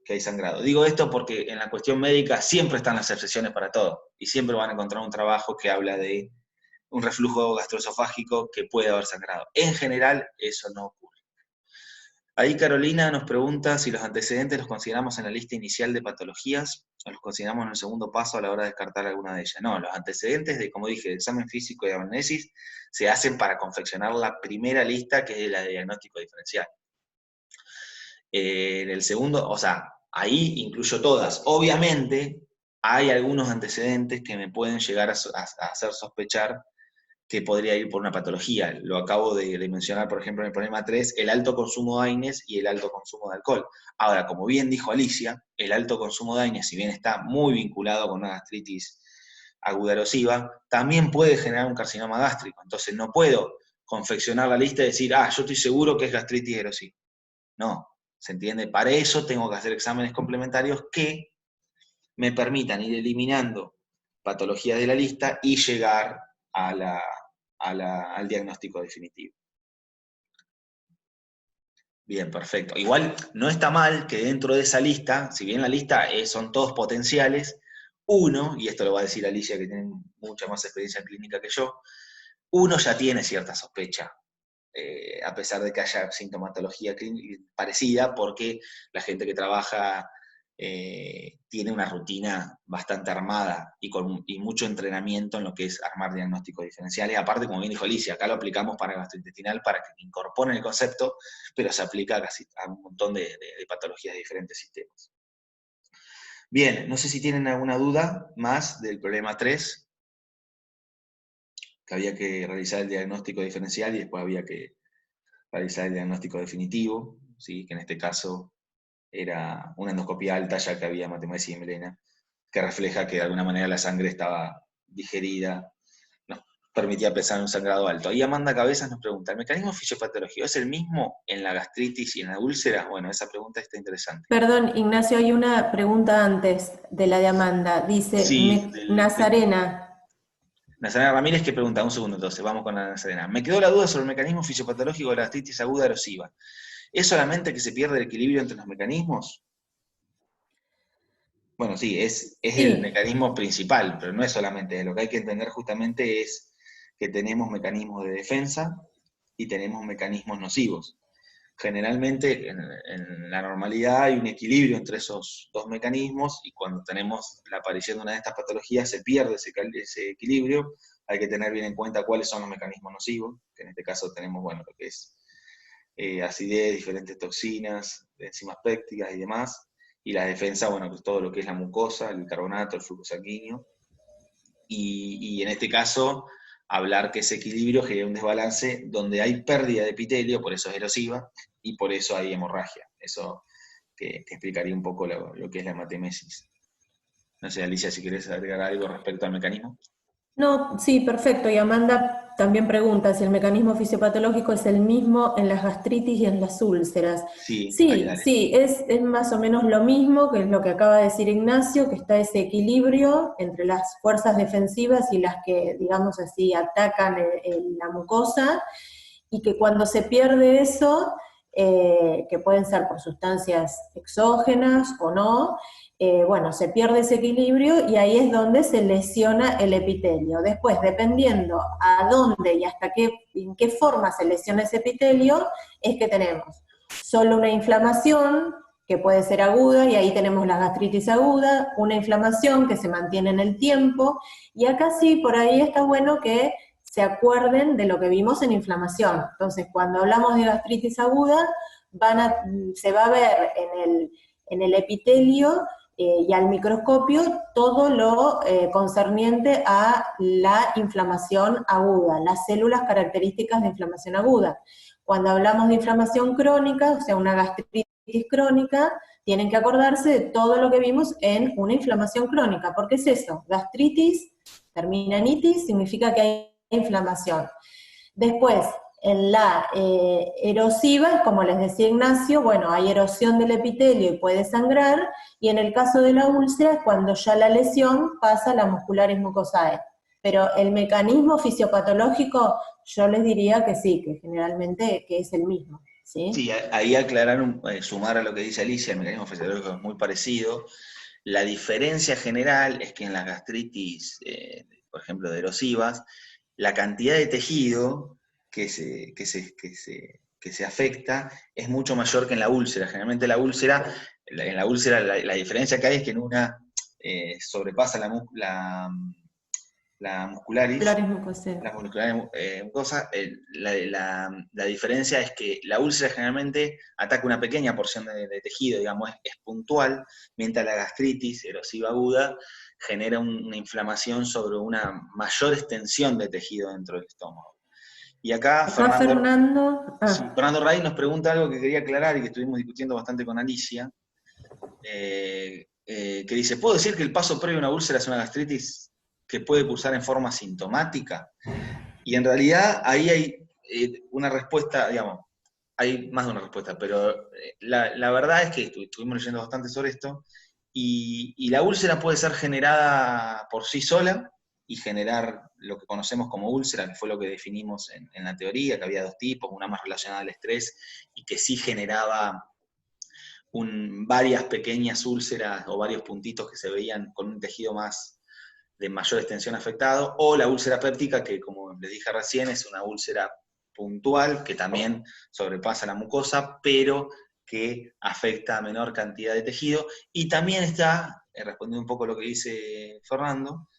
hay sangrado. Digo esto porque en la cuestión médica siempre están las excepciones para todo, y siempre van a encontrar un trabajo que habla de un reflujo gastroesofágico que puede haber sangrado. En general, eso no ocurre. Ahí Carolina nos pregunta si los antecedentes los consideramos en la lista inicial de patologías o los consideramos en el segundo paso a la hora de descartar alguna de ellas. No, los antecedentes de, como dije, de examen físico y de anamnesis se hacen para confeccionar la primera lista, que es la de diagnóstico diferencial. En el segundo, o sea, ahí incluyo todas. Obviamente, hay algunos antecedentes que me pueden llegar a hacer sospechar que podría ir por una patología. Lo acabo de mencionar, por ejemplo, en el problema 3, el alto consumo de AINES y el alto consumo de alcohol. Ahora, como bien dijo Alicia, el alto consumo de AINES, si bien está muy vinculado con una gastritis aguda erosiva, también puede generar un carcinoma gástrico. Entonces no puedo confeccionar la lista y decir, yo estoy seguro que es gastritis erosiva. No, ¿se entiende? Para eso tengo que hacer exámenes complementarios que me permitan ir eliminando patologías de la lista y llegar al diagnóstico definitivo. Bien, perfecto. Igual no está mal que dentro de esa lista, si bien la lista son todos potenciales, uno, y esto lo va a decir Alicia que tiene mucha más experiencia clínica que yo, uno ya tiene cierta sospecha, a pesar de que haya sintomatología parecida, porque la gente que trabaja tiene una rutina bastante armada y mucho entrenamiento en lo que es armar diagnósticos diferenciales. Aparte, como bien dijo Alicia, acá lo aplicamos para gastrointestinal para que incorporen el concepto, pero se aplica casi a un montón de patologías de diferentes sistemas. Bien, no sé si tienen alguna duda más del problema 3, que había que realizar el diagnóstico diferencial y después había que realizar el diagnóstico definitivo, ¿sí? Que en este caso era una endoscopia alta, ya que había hematemesis y melena, que refleja que de alguna manera la sangre estaba digerida, nos permitía pensar en un sangrado alto. Ahí Amanda Cabezas nos pregunta, ¿el mecanismo fisiopatológico es el mismo en la gastritis y en la úlcera? Bueno, esa pregunta está interesante. Perdón, Ignacio, hay una pregunta antes de la de Amanda. Dice, Sí, Nazarena. Nazarena Ramírez que pregunta, un segundo entonces, vamos con la Nazarena. Me quedó la duda sobre el mecanismo fisiopatológico de la gastritis aguda erosiva. ¿Es solamente que se pierde el equilibrio entre los mecanismos? Bueno, sí, es el mecanismo principal, pero no es solamente. Lo que hay que entender justamente es que tenemos mecanismos de defensa y tenemos mecanismos nocivos. Generalmente en la normalidad hay un equilibrio entre esos dos mecanismos, y cuando tenemos la aparición de una de estas patologías se pierde ese equilibrio. Hay que tener bien en cuenta cuáles son los mecanismos nocivos, que en este caso tenemos, bueno, lo que es acidez, diferentes toxinas, enzimas pépticas y demás, y la defensa, bueno, pues todo lo que es la mucosa, el bicarbonato, el flujo sanguíneo, y en este caso, hablar que ese equilibrio genera un desbalance donde hay pérdida de epitelio, por eso es erosiva, y por eso hay hemorragia. Eso que explicaría un poco lo que es la hematemesis. No sé, Alicia, si querés agregar algo respecto al mecanismo. No, sí, perfecto. Y Amanda también pregunta si el mecanismo fisiopatológico es el mismo en las gastritis y en las úlceras. Sí, Sí, es más o menos lo mismo, que es lo que acaba de decir Ignacio, que está ese equilibrio entre las fuerzas defensivas y las que, digamos así, atacan la mucosa, y que cuando se pierde eso, que pueden ser por sustancias exógenas o no, bueno, se pierde ese equilibrio y ahí es donde se lesiona el epitelio. Después, dependiendo a dónde y hasta en qué forma se lesiona ese epitelio, es que tenemos solo una inflamación, que puede ser aguda, y ahí tenemos la gastritis aguda, una inflamación que se mantiene en el tiempo, y acá sí, por ahí está bueno que se acuerden de lo que vimos en inflamación. Entonces, cuando hablamos de gastritis aguda, se va a ver en el epitelio y al microscopio todo lo concerniente a la inflamación aguda, las células características de inflamación aguda. Cuando hablamos de inflamación crónica, o sea, una gastritis crónica, tienen que acordarse de todo lo que vimos en una inflamación crónica, porque es eso, gastritis, termina en itis, significa que hay inflamación. Después, en la erosiva, como les decía Ignacio, bueno, hay erosión del epitelio y puede sangrar, y en el caso de la úlcera es cuando ya la lesión pasa a la muscularis mucosae. Pero el mecanismo fisiopatológico, yo les diría que sí, que generalmente que es el mismo, ¿sí? Sí, ahí aclarar, sumar a lo que dice Alicia, el mecanismo fisiológico es muy parecido. La diferencia general es que en las gastritis, por ejemplo, de erosivas, la cantidad de tejido que se afecta es mucho mayor que en la úlcera. Generalmente en la úlcera la diferencia que hay es que en una sobrepasa la muscularis, Flores mucosal. la molecular mucosa, la diferencia es que la úlcera generalmente ataca una pequeña porción de tejido, digamos, es puntual, mientras la gastritis erosiva aguda genera una inflamación sobre una mayor extensión de tejido dentro del estómago. Y acá Fernando. Fernando Ray nos pregunta algo que quería aclarar y que estuvimos discutiendo bastante con Alicia, que dice, ¿puedo decir que el paso previo a una úlcera es una gastritis que puede cursar en forma sintomática? Y en realidad ahí hay una respuesta, digamos, hay más de una respuesta, pero la verdad es que estuvimos leyendo bastante sobre esto, y la úlcera puede ser generada por sí sola y generar lo que conocemos como úlcera, que fue lo que definimos en la teoría, que había dos tipos, una más relacionada al estrés y que sí generaba varias pequeñas úlceras o varios puntitos que se veían con un tejido más de mayor extensión afectado, o la úlcera péptica, que como les dije recién, es una úlcera puntual que también sobrepasa la mucosa, pero que afecta a menor cantidad de tejido. Y también está, respondiendo un poco a lo que dice Fernando,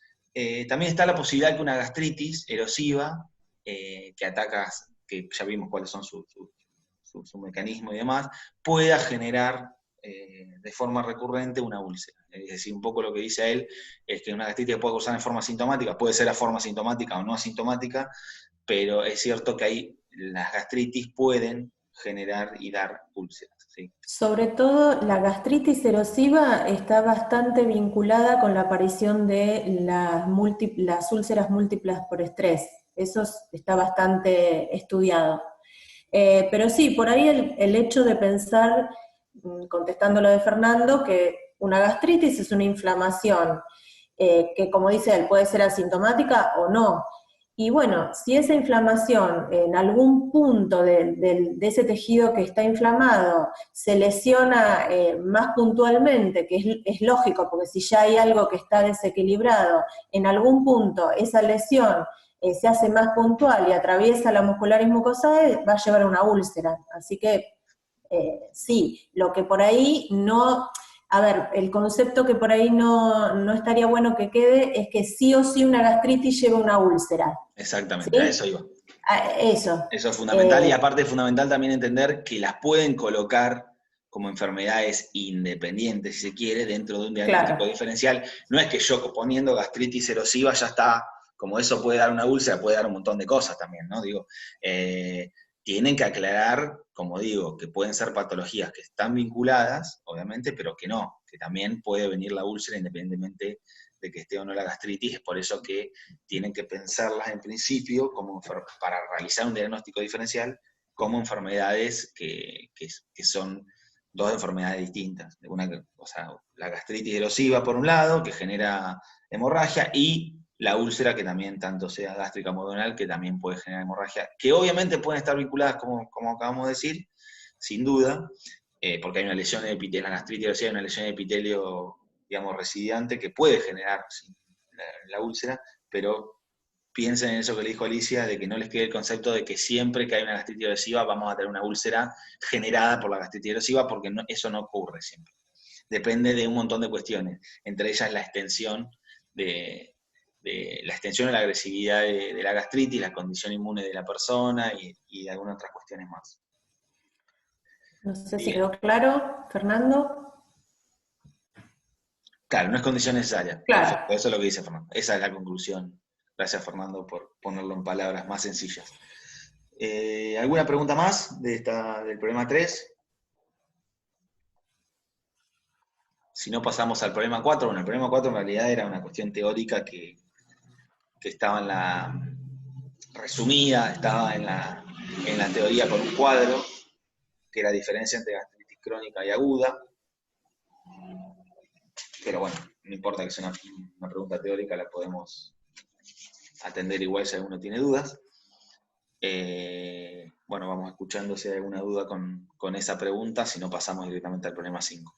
también está la posibilidad que una gastritis erosiva, que ataca, que ya vimos cuáles son su mecanismo y demás, pueda generar de forma recurrente una úlcera. Es decir, un poco lo que dice él es que una gastritis puede causar en forma sintomática, puede ser a forma sintomática o no asintomática, pero es cierto que ahí las gastritis pueden generar y dar úlceras. ¿Sí? Sobre todo la gastritis erosiva está bastante vinculada con la aparición de las úlceras múltiples por estrés. Eso está bastante estudiado. Pero sí, por ahí el hecho de pensar, contestando lo de Fernando, que una gastritis es una inflamación, que como dice él, puede ser asintomática o no. Y bueno, si esa inflamación en algún punto de ese tejido que está inflamado se lesiona más puntualmente, que es lógico, porque si ya hay algo que está desequilibrado, en algún punto esa lesión se hace más puntual y atraviesa la muscularis mucosae, va a llevar a una úlcera. Así que sí, lo que por ahí no... A ver, el concepto que por ahí no estaría bueno que quede es que sí o sí una gastritis lleva una úlcera. Exactamente, ¿Sí? a eso iba. Eso. Eso es fundamental, y aparte es fundamental también entender que las pueden colocar como enfermedades independientes, si se quiere, dentro de un diagnóstico diferencial. No es que yo poniendo gastritis erosiva ya está, como eso puede dar una úlcera, puede dar un montón de cosas también, ¿no? Digo, tienen que aclarar, como digo, que pueden ser patologías que están vinculadas, obviamente, pero que no, que también puede venir la úlcera independientemente de que esté o no la gastritis. Es por eso que tienen que pensarlas en principio como para realizar un diagnóstico diferencial como enfermedades que son dos enfermedades distintas. O sea, la gastritis erosiva por un lado, que genera hemorragia, y la úlcera, que también tanto sea gástrica como duodenal, que también puede generar hemorragia, que obviamente pueden estar vinculadas, como acabamos de decir, sin duda, porque hay una lesión de epitelio, en la gastritis erosiva hay una lesión de epitelio, digamos, residiante, que puede generar la úlcera, pero piensen en eso que le dijo Alicia, de que no les quede el concepto de que siempre que hay una gastritis erosiva vamos a tener una úlcera generada por la gastritis erosiva, porque eso no ocurre siempre. Depende de un montón de cuestiones, entre ellas la extensión de la extensión de la agresividad de la gastritis, la condición inmune de la persona y algunas otras cuestiones más. No sé si quedó claro, Fernando. Claro, no es condición necesaria. Claro. Perfecto, eso es lo que dice Fernando. Esa es la conclusión. Gracias, Fernando, por ponerlo en palabras más sencillas. ¿Alguna pregunta más del problema 3? Si no, pasamos al problema 4. Bueno, el problema 4 en realidad era una cuestión teórica que estaba en la resumida, estaba en la teoría con un cuadro, que era la diferencia entre gastritis crónica y aguda. Pero bueno, no importa que sea una pregunta teórica, la podemos atender igual si alguno tiene dudas. Bueno, vamos escuchando si hay alguna duda con esa pregunta, si no pasamos directamente al problema 5.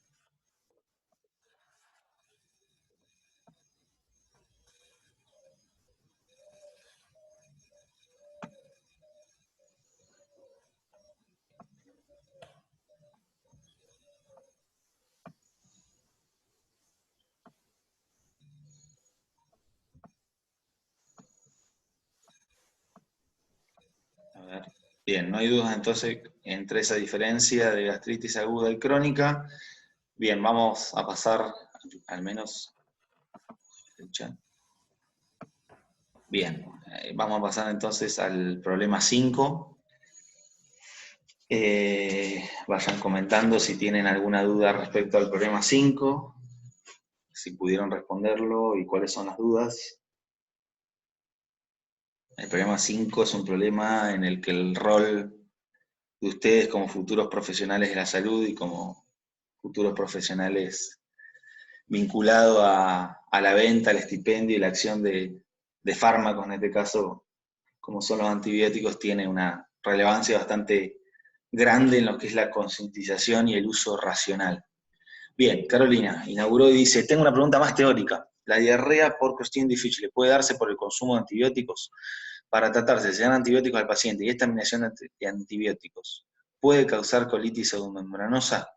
A ver. Bien, no hay dudas entonces entre esa diferencia de gastritis aguda y crónica. Bien, vamos a pasar al menos el chat. Bien, vamos a pasar entonces al problema 5. Vayan comentando si tienen alguna duda respecto al problema 5, si pudieron responderlo y cuáles son las dudas. El problema 5 es un problema en el que el rol de ustedes como futuros profesionales de la salud y como futuros profesionales vinculados a la venta, al estipendio y la acción de fármacos, en este caso, como son los antibióticos, tiene una relevancia bastante grande en lo que es la concientización y el uso racional. Bien, Carolina inauguró y dice, tengo una pregunta más teórica. ¿La diarrea por Clostridium difficile puede darse por el consumo de antibióticos? Para tratarse, se dan antibióticos al paciente y esta eliminación de antibióticos, ¿puede causar colitis pseudomembranosa?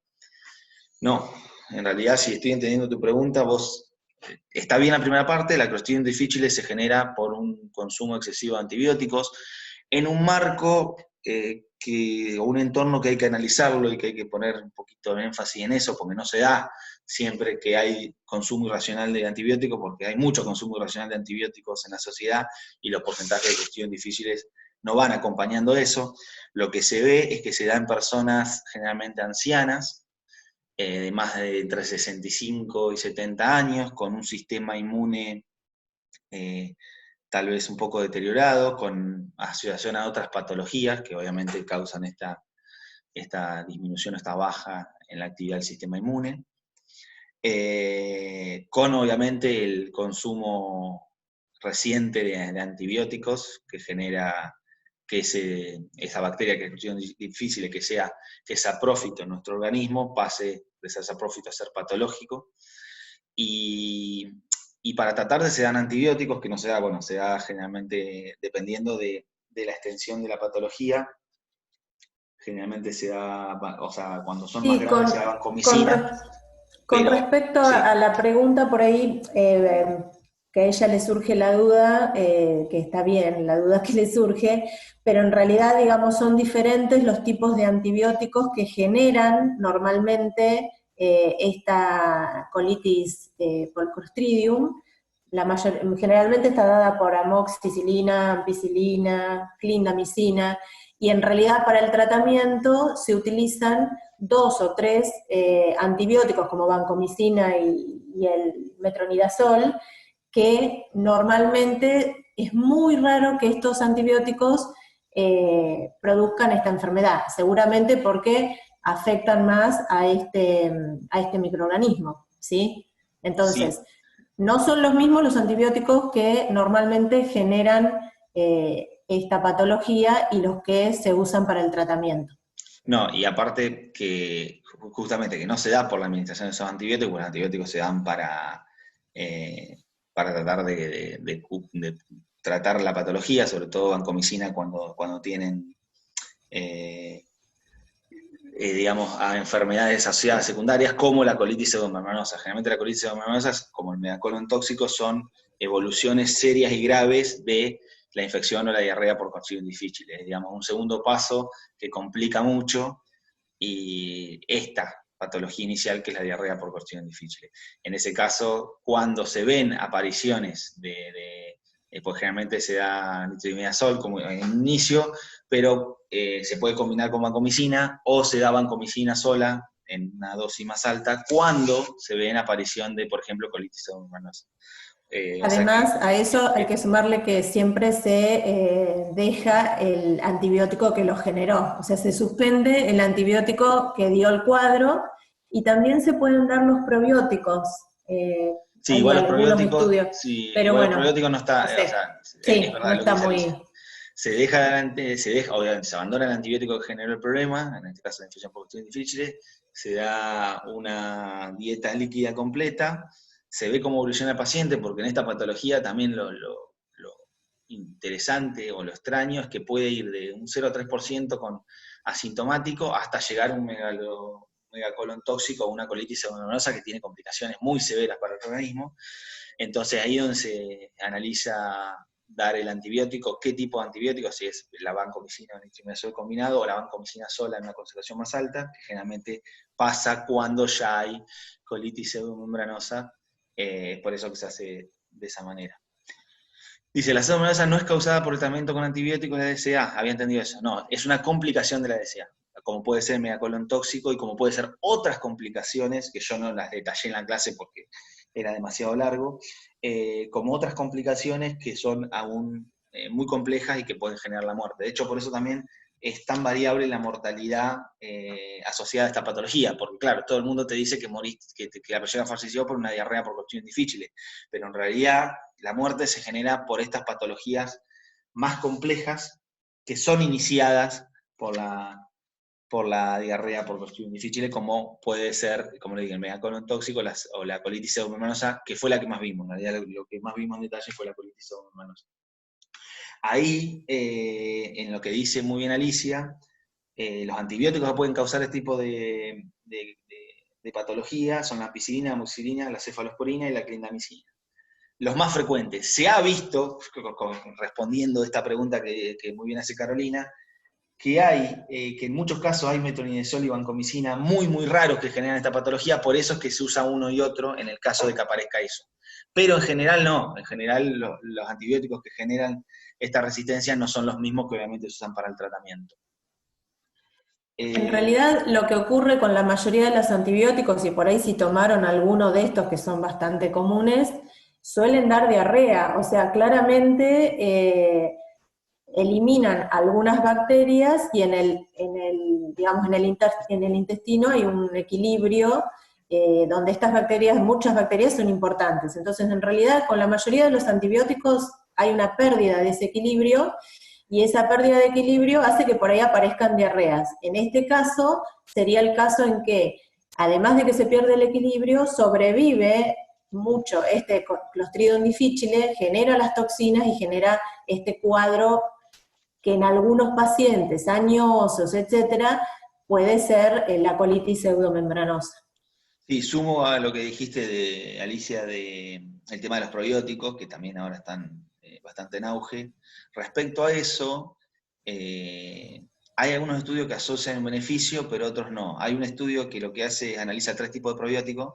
No, en realidad, si estoy entendiendo tu pregunta, está bien la primera parte, la Clostridium difficile se genera por un consumo excesivo de antibióticos, en un marco o un entorno que hay que analizarlo y que hay que poner un poquito de énfasis en eso, porque no se da siempre que hay consumo irracional de antibióticos, porque hay mucho consumo irracional de antibióticos en la sociedad y los porcentajes de Clostridium difficile no van acompañando eso. Lo que se ve es que se da en personas generalmente ancianas, de más de entre 65 y 70 años, con un sistema inmune tal vez un poco deteriorado, con asociación a otras patologías que obviamente causan esta disminución, esta baja en la actividad del sistema inmune, con obviamente el consumo reciente de antibióticos que genera que esa bacteria que es difícil que es saprófito en nuestro organismo pase de ser saprófito a ser patológico. Y para tratarse se dan antibióticos, que no se da, bueno, se da generalmente dependiendo de la extensión de la patología. Generalmente se da, o sea, cuando son más graves se da vancomicina. Con respecto sí. a la pregunta por ahí, que a ella le surge la duda, que está bien, la duda que le surge, pero en realidad, digamos, son diferentes los tipos de antibióticos que generan normalmente esta colitis por Clostridium. Generalmente está dada por amoxicilina, ampicilina, clindamicina, y en realidad para el tratamiento se utilizan 2 o 3 antibióticos como vancomicina y el metronidazol, que normalmente es muy raro que estos antibióticos produzcan esta enfermedad, seguramente porque afectan más a este microorganismo, ¿sí? Entonces, sí, no son los mismos los antibióticos que normalmente generan esta patología y los que se usan para el tratamiento. No, y aparte que justamente que no se da por la administración de esos antibióticos, los antibióticos se dan para tratar de tratar la patología, sobre todo vancomicina cuando tienen, digamos, a enfermedades asociadas secundarias como la colitis pseudomembranosa. Generalmente la colitis pseudomembranosa, como el megacolon tóxico, son evoluciones serias y graves de la infección o la diarrea por Clostridium difficile. Es, digamos, un segundo paso que complica mucho y esta patología inicial que es la diarrea por Clostridium difficile. En ese caso, cuando se ven apariciones pues generalmente se da nitrodimidazol como en inicio, pero se puede combinar con vancomicina o se da vancomicina sola en una dosis más alta cuando se ve en aparición de, por ejemplo, colitis pseudomembranosa. Además, o sea a eso hay que sumarle que siempre se deja el antibiótico que lo generó, o sea, se suspende el antibiótico que dio el cuadro, y también se pueden dar los probióticos. Sí, hay igual los algunos probióticos, estudios, sí, pero igual los bueno, probióticos no está, no o sé. sea, es Sí, verdad no lo que está dice Alicia. muy... Obviamente, se abandona el antibiótico que generó el problema, en este caso la infección por cuestiones difíciles, se da una dieta líquida completa, se ve cómo evoluciona el paciente, porque en esta patología también lo interesante o lo extraño es que puede ir de un 0 a 3% con asintomático hasta llegar a un megacolon tóxico o una colitis pseudomonosa que tiene complicaciones muy severas para el organismo. Entonces ahí es donde se analiza dar el antibiótico, qué tipo de antibiótico, si es la vancomicina o el intranasal combinado o la vancomicina sola en una concentración más alta, que generalmente pasa cuando ya hay colitis pseudomembranosa, por eso que se hace de esa manera. Dice, la pseudomembranosa no es causada por el tratamiento con antibióticos de la DCA, había entendido eso. No, es una complicación de la DCA, como puede ser megacolon tóxico y como puede ser otras complicaciones, que yo no las detallé en la clase porque era demasiado largo, como otras complicaciones que son aún muy complejas y que pueden generar la muerte. De hecho, por eso también es tan variable la mortalidad asociada a esta patología, porque claro, todo el mundo te dice que moriste, que la persona falleció por una diarrea por cuestiones difíciles, pero en realidad la muerte se genera por estas patologías más complejas que son iniciadas por la diarrea por cuestiones difíciles, como puede ser, como le dije, el megacolon tóxico o la colitis pseudomembranosa, que fue la que más vimos. En realidad lo que más vimos en detalle fue la colitis pseudomembranosa. Ahí, en lo que dice muy bien Alicia, los antibióticos que pueden causar este tipo de patología son la ampicilina, la amoxicilina, la cefalosporina y la clindamicina. Los más frecuentes. Se ha visto, respondiendo a esta pregunta que muy bien hace Carolina, que que en muchos casos hay metronidazol y vancomicina muy, muy raros que generan esta patología, por eso es que se usa uno y otro en el caso de que aparezca eso. Pero en general no, en general los antibióticos que generan esta resistencia no son los mismos que obviamente se usan para el tratamiento. En realidad, lo que ocurre con la mayoría de los antibióticos, y por ahí si tomaron alguno de estos que son bastante comunes, suelen dar diarrea. O sea, claramente eliminan algunas bacterias y digamos, en el intestino hay un equilibrio donde estas bacterias, muchas bacterias son importantes. Entonces, en realidad, con la mayoría de los antibióticos hay una pérdida de ese equilibrio, y esa pérdida de equilibrio hace que por ahí aparezcan diarreas. En este caso, sería el caso en que, además de que se pierde el equilibrio, sobrevive mucho este Clostridium difficile, genera las toxinas y genera este cuadro que en algunos pacientes añosos, etcétera, puede ser la colitis pseudomembranosa. Sí, sumo a lo que dijiste de Alicia el tema de los probióticos, que también ahora están bastante en auge. Respecto a eso, hay algunos estudios que asocian un beneficio, pero otros no. Hay un estudio que lo que hace es analiza 3 tipos de probióticos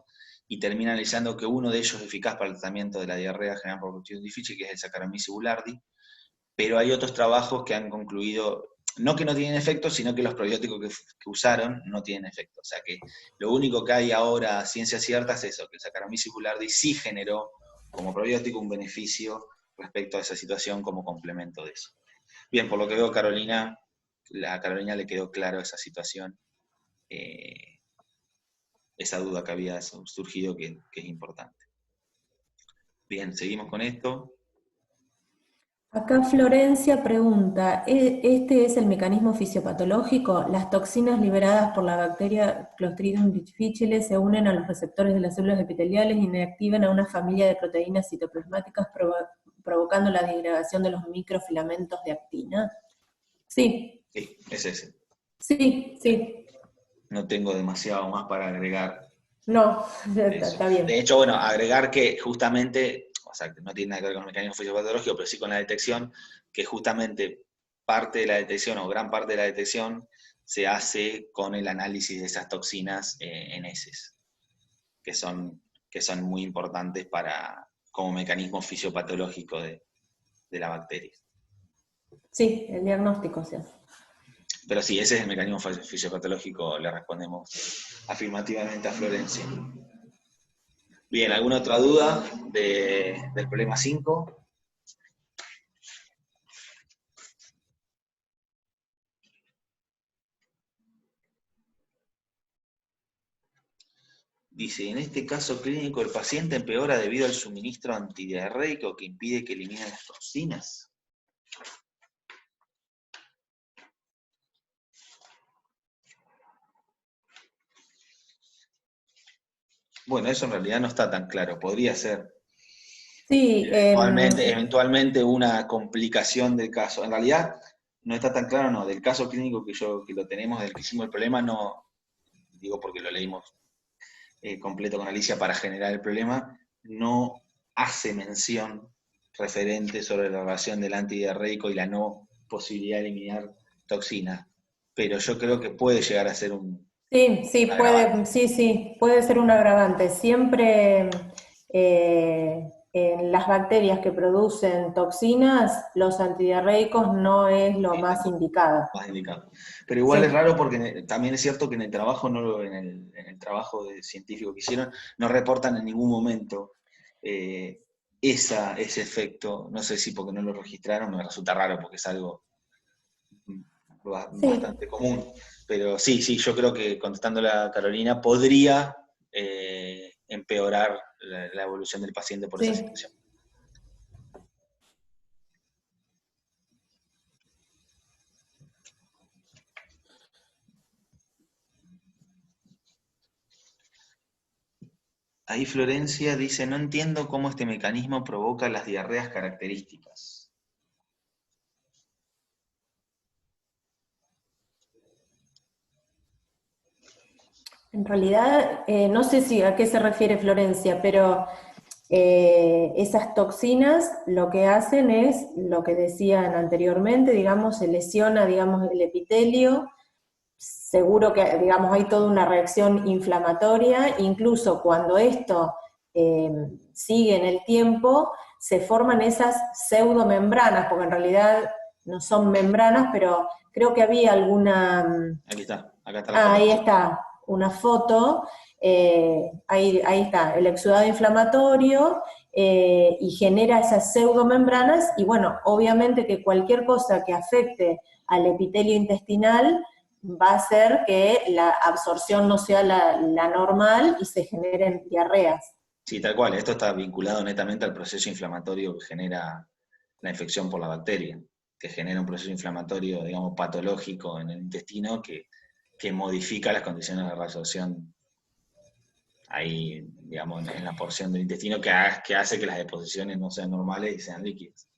y termina analizando que uno de ellos es eficaz para el tratamiento de la diarrea generada por cuestión difícil, que es el Saccharomyces boulardii, pero hay otros trabajos que han concluido, no que no tienen efecto, sino que los probióticos que usaron no tienen efecto. O sea que lo único que hay ahora, ciencia cierta, es eso, que el Saccharomyces boulardii sí generó como probiótico un beneficio respecto a esa situación como complemento de eso. Bien, por lo que veo, a Carolina le quedó claro esa situación, esa duda que había surgido que es importante. Bien, seguimos con esto. Acá Florencia pregunta, ¿este es el mecanismo fisiopatológico? Las toxinas liberadas por la bacteria Clostridium difficile se unen a los receptores de las células epiteliales y inactivan a una familia de proteínas citoplasmáticas provocando la degradación de los microfilamentos de actina. Sí. Sí, es ese. Sí, sí. No tengo demasiado más para agregar. No, Eso. está bien. De hecho, bueno, agregar que justamente, o sea, que no tiene nada que ver con el mecanismo fisiopatológico, pero sí con la detección, que justamente parte de la detección o gran parte de la detección se hace con el análisis de esas toxinas en heces, que son muy importantes como mecanismo fisiopatológico de la bacteria. Sí, el diagnóstico se hace. Pero sí, ese es el mecanismo fisiopatológico, le respondemos afirmativamente a Florencia. Bien, ¿alguna otra duda del problema 5? Dice, en este caso clínico el paciente empeora debido al suministro antidiarreico que impide que eliminen las toxinas. Bueno, eso en realidad no está tan claro, podría ser. Sí, Eventualmente una complicación del caso. En realidad no está tan claro, no, del caso clínico que lo tenemos, del que hicimos el problema, no, digo porque lo leímos completo con Alicia para generar el problema, no hace mención referente sobre la relación del antidiarreico y la no posibilidad de eliminar toxinas. Pero yo creo que puede llegar a ser un agravante. puede ser un agravante. Siempre en las bacterias que producen toxinas, los antidiarreicos no es lo más indicado. Más indicado. Pero igual es Sí. raro porque también es cierto que en el trabajo, en el trabajo científico que hicieron, no reportan en ningún momento ese efecto. No sé si porque no lo registraron, me resulta raro porque es algo Sí. bastante común. Pero sí, yo creo que contestando a Carolina, podría empeorar la evolución del paciente por esa Sí. situación. Ahí Florencia dice, no entiendo cómo este mecanismo provoca las diarreas características. En realidad, no sé si a qué se refiere Florencia, pero esas toxinas lo que hacen es lo que decían anteriormente, digamos, se lesiona, digamos, el epitelio, seguro que, digamos, hay toda una reacción inflamatoria, incluso cuando esto eh, sigue en el tiempo, se forman esas pseudomembranas, porque en realidad no son membranas, pero creo que había alguna... Aquí está, acá está la foto. Ahí está, una foto, ahí está, el exudado inflamatorio, y genera esas pseudomembranas, y bueno, obviamente que cualquier cosa que afecte al epitelio intestinal va a hacer que la absorción no sea la normal y se generen diarreas. Sí, tal cual. Esto está vinculado netamente al proceso inflamatorio que genera la infección por la bacteria, que genera un proceso inflamatorio, digamos, patológico en el intestino que modifica las condiciones de reabsorción ahí, digamos, en la porción del intestino que hace que las deposiciones no sean normales y sean líquidas.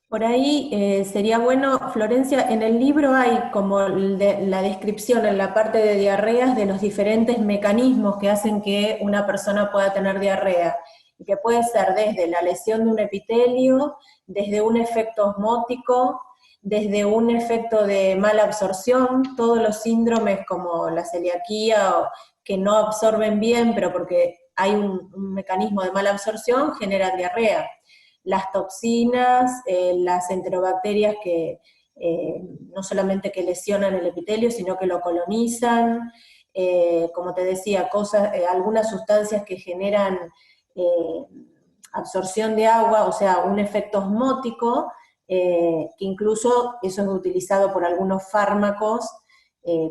Por ahí sería bueno, Florencia, en el libro hay como la descripción en la parte de diarreas de los diferentes mecanismos que hacen que una persona pueda tener diarrea, y que puede ser desde la lesión de un epitelio, desde un efecto osmótico, desde un efecto de mala absorción, todos los síndromes como la celiaquía, que no absorben bien, pero porque hay un mecanismo de mala absorción, generan diarrea. Las toxinas, las enterobacterias que no solamente que lesionan el epitelio, sino que lo colonizan, como te decía, algunas sustancias que generan absorción de agua, o sea, un efecto osmótico, que incluso eso es utilizado por algunos fármacos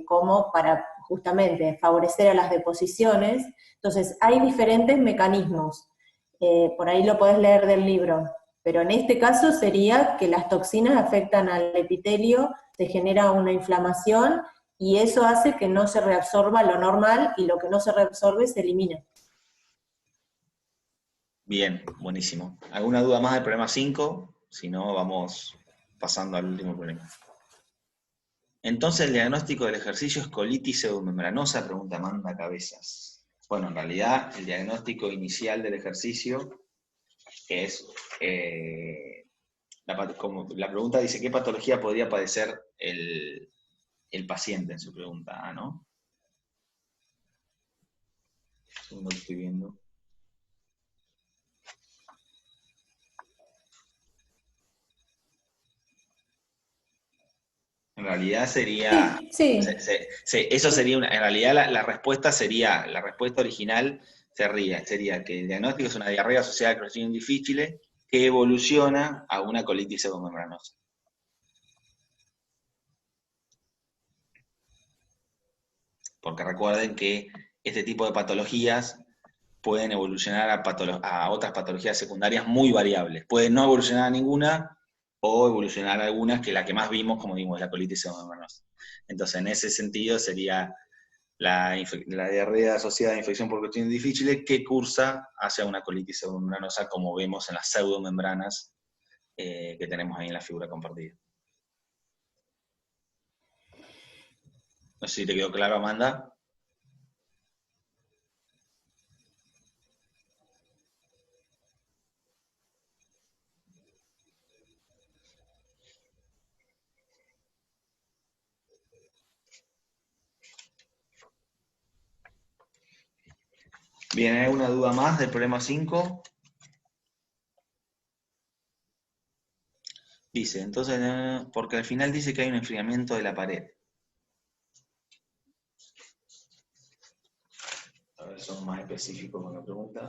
como para justamente favorecer a las deposiciones. Entonces, hay diferentes mecanismos. Por ahí lo podés leer del libro, pero en este caso sería que las toxinas afectan al epitelio, se genera una inflamación y eso hace que no se reabsorba lo normal y lo que no se reabsorbe se elimina. Bien, buenísimo. ¿Alguna duda más del problema 5? Si no, vamos pasando al último problema. Entonces, el diagnóstico del ejercicio es colitis pseudomembranosa, pregunta Amanda Cabezas. Bueno, en realidad, el diagnóstico inicial del ejercicio es, la pregunta dice, ¿qué patología podría padecer el paciente en su pregunta, ¿no? Segundo que estoy viendo. En realidad sería, Sí, eso sería en realidad la respuesta sería, la respuesta original sería que el diagnóstico es una diarrea asociada a Clostridium difficile que evoluciona a una colitis pseudomembranosa. porque recuerden que este tipo de patologías pueden evolucionar a otras patologías secundarias muy variables. Pueden no evolucionar a ninguna, o evolucionar a algunas, que la que más vimos, como vimos, la colitis pseudomembranosa. Entonces, en ese sentido sería la diarrea asociada a infección por cuestiones difíciles que cursa hacia una colitis pseudomembranosa, como vemos en las pseudomembranas que tenemos ahí en la figura compartida. No sé si te quedó claro, Amanda. Bien, ¿hay alguna duda más del problema 5? Dice, entonces, porque al final dice que hay un enfriamiento de la pared. A ver, son más específicos con la pregunta.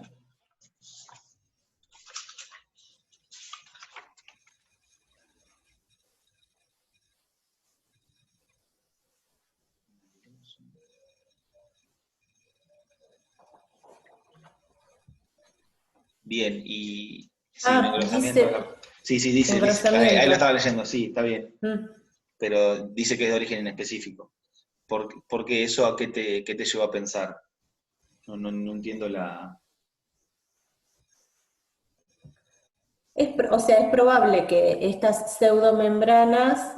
Bien, y... Sí, un engrosamiento dice de la... Sí, dice, engrosamiento. ahí lo estaba leyendo, sí, está bien. Mm. Pero dice que es de origen inespecífico. Porque eso a qué te llevó a pensar? No entiendo la... O sea, es probable que estas pseudomembranas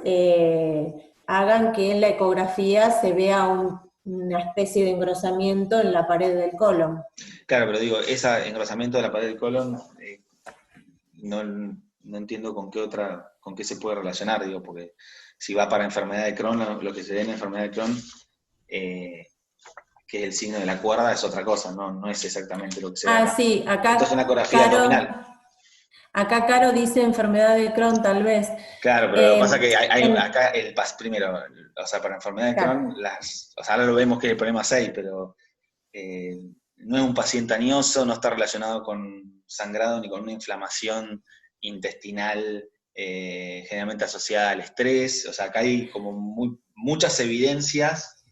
hagan que en la ecografía se vea una especie de engrosamiento en la pared del colon. Claro, pero digo, ese engrosamiento de la pared del colon, no entiendo con qué se puede relacionar, digo, porque si va para enfermedad de Crohn, lo que se ve en la enfermedad de Crohn, que es el signo de la cuerda, es otra cosa, no es exactamente lo que se ve acá. Sí, acá Esto es una ecografía abdominal. Acá Caro dice enfermedad de Crohn, tal vez. Claro, pero lo que pasa es que hay acá primero, o sea, para enfermedad de Crohn, o sea, ahora lo vemos que es el problema 6, pero no es un paciente añoso, no está relacionado con sangrado ni con una inflamación intestinal generalmente asociada al estrés. O sea, acá hay como muchas evidencias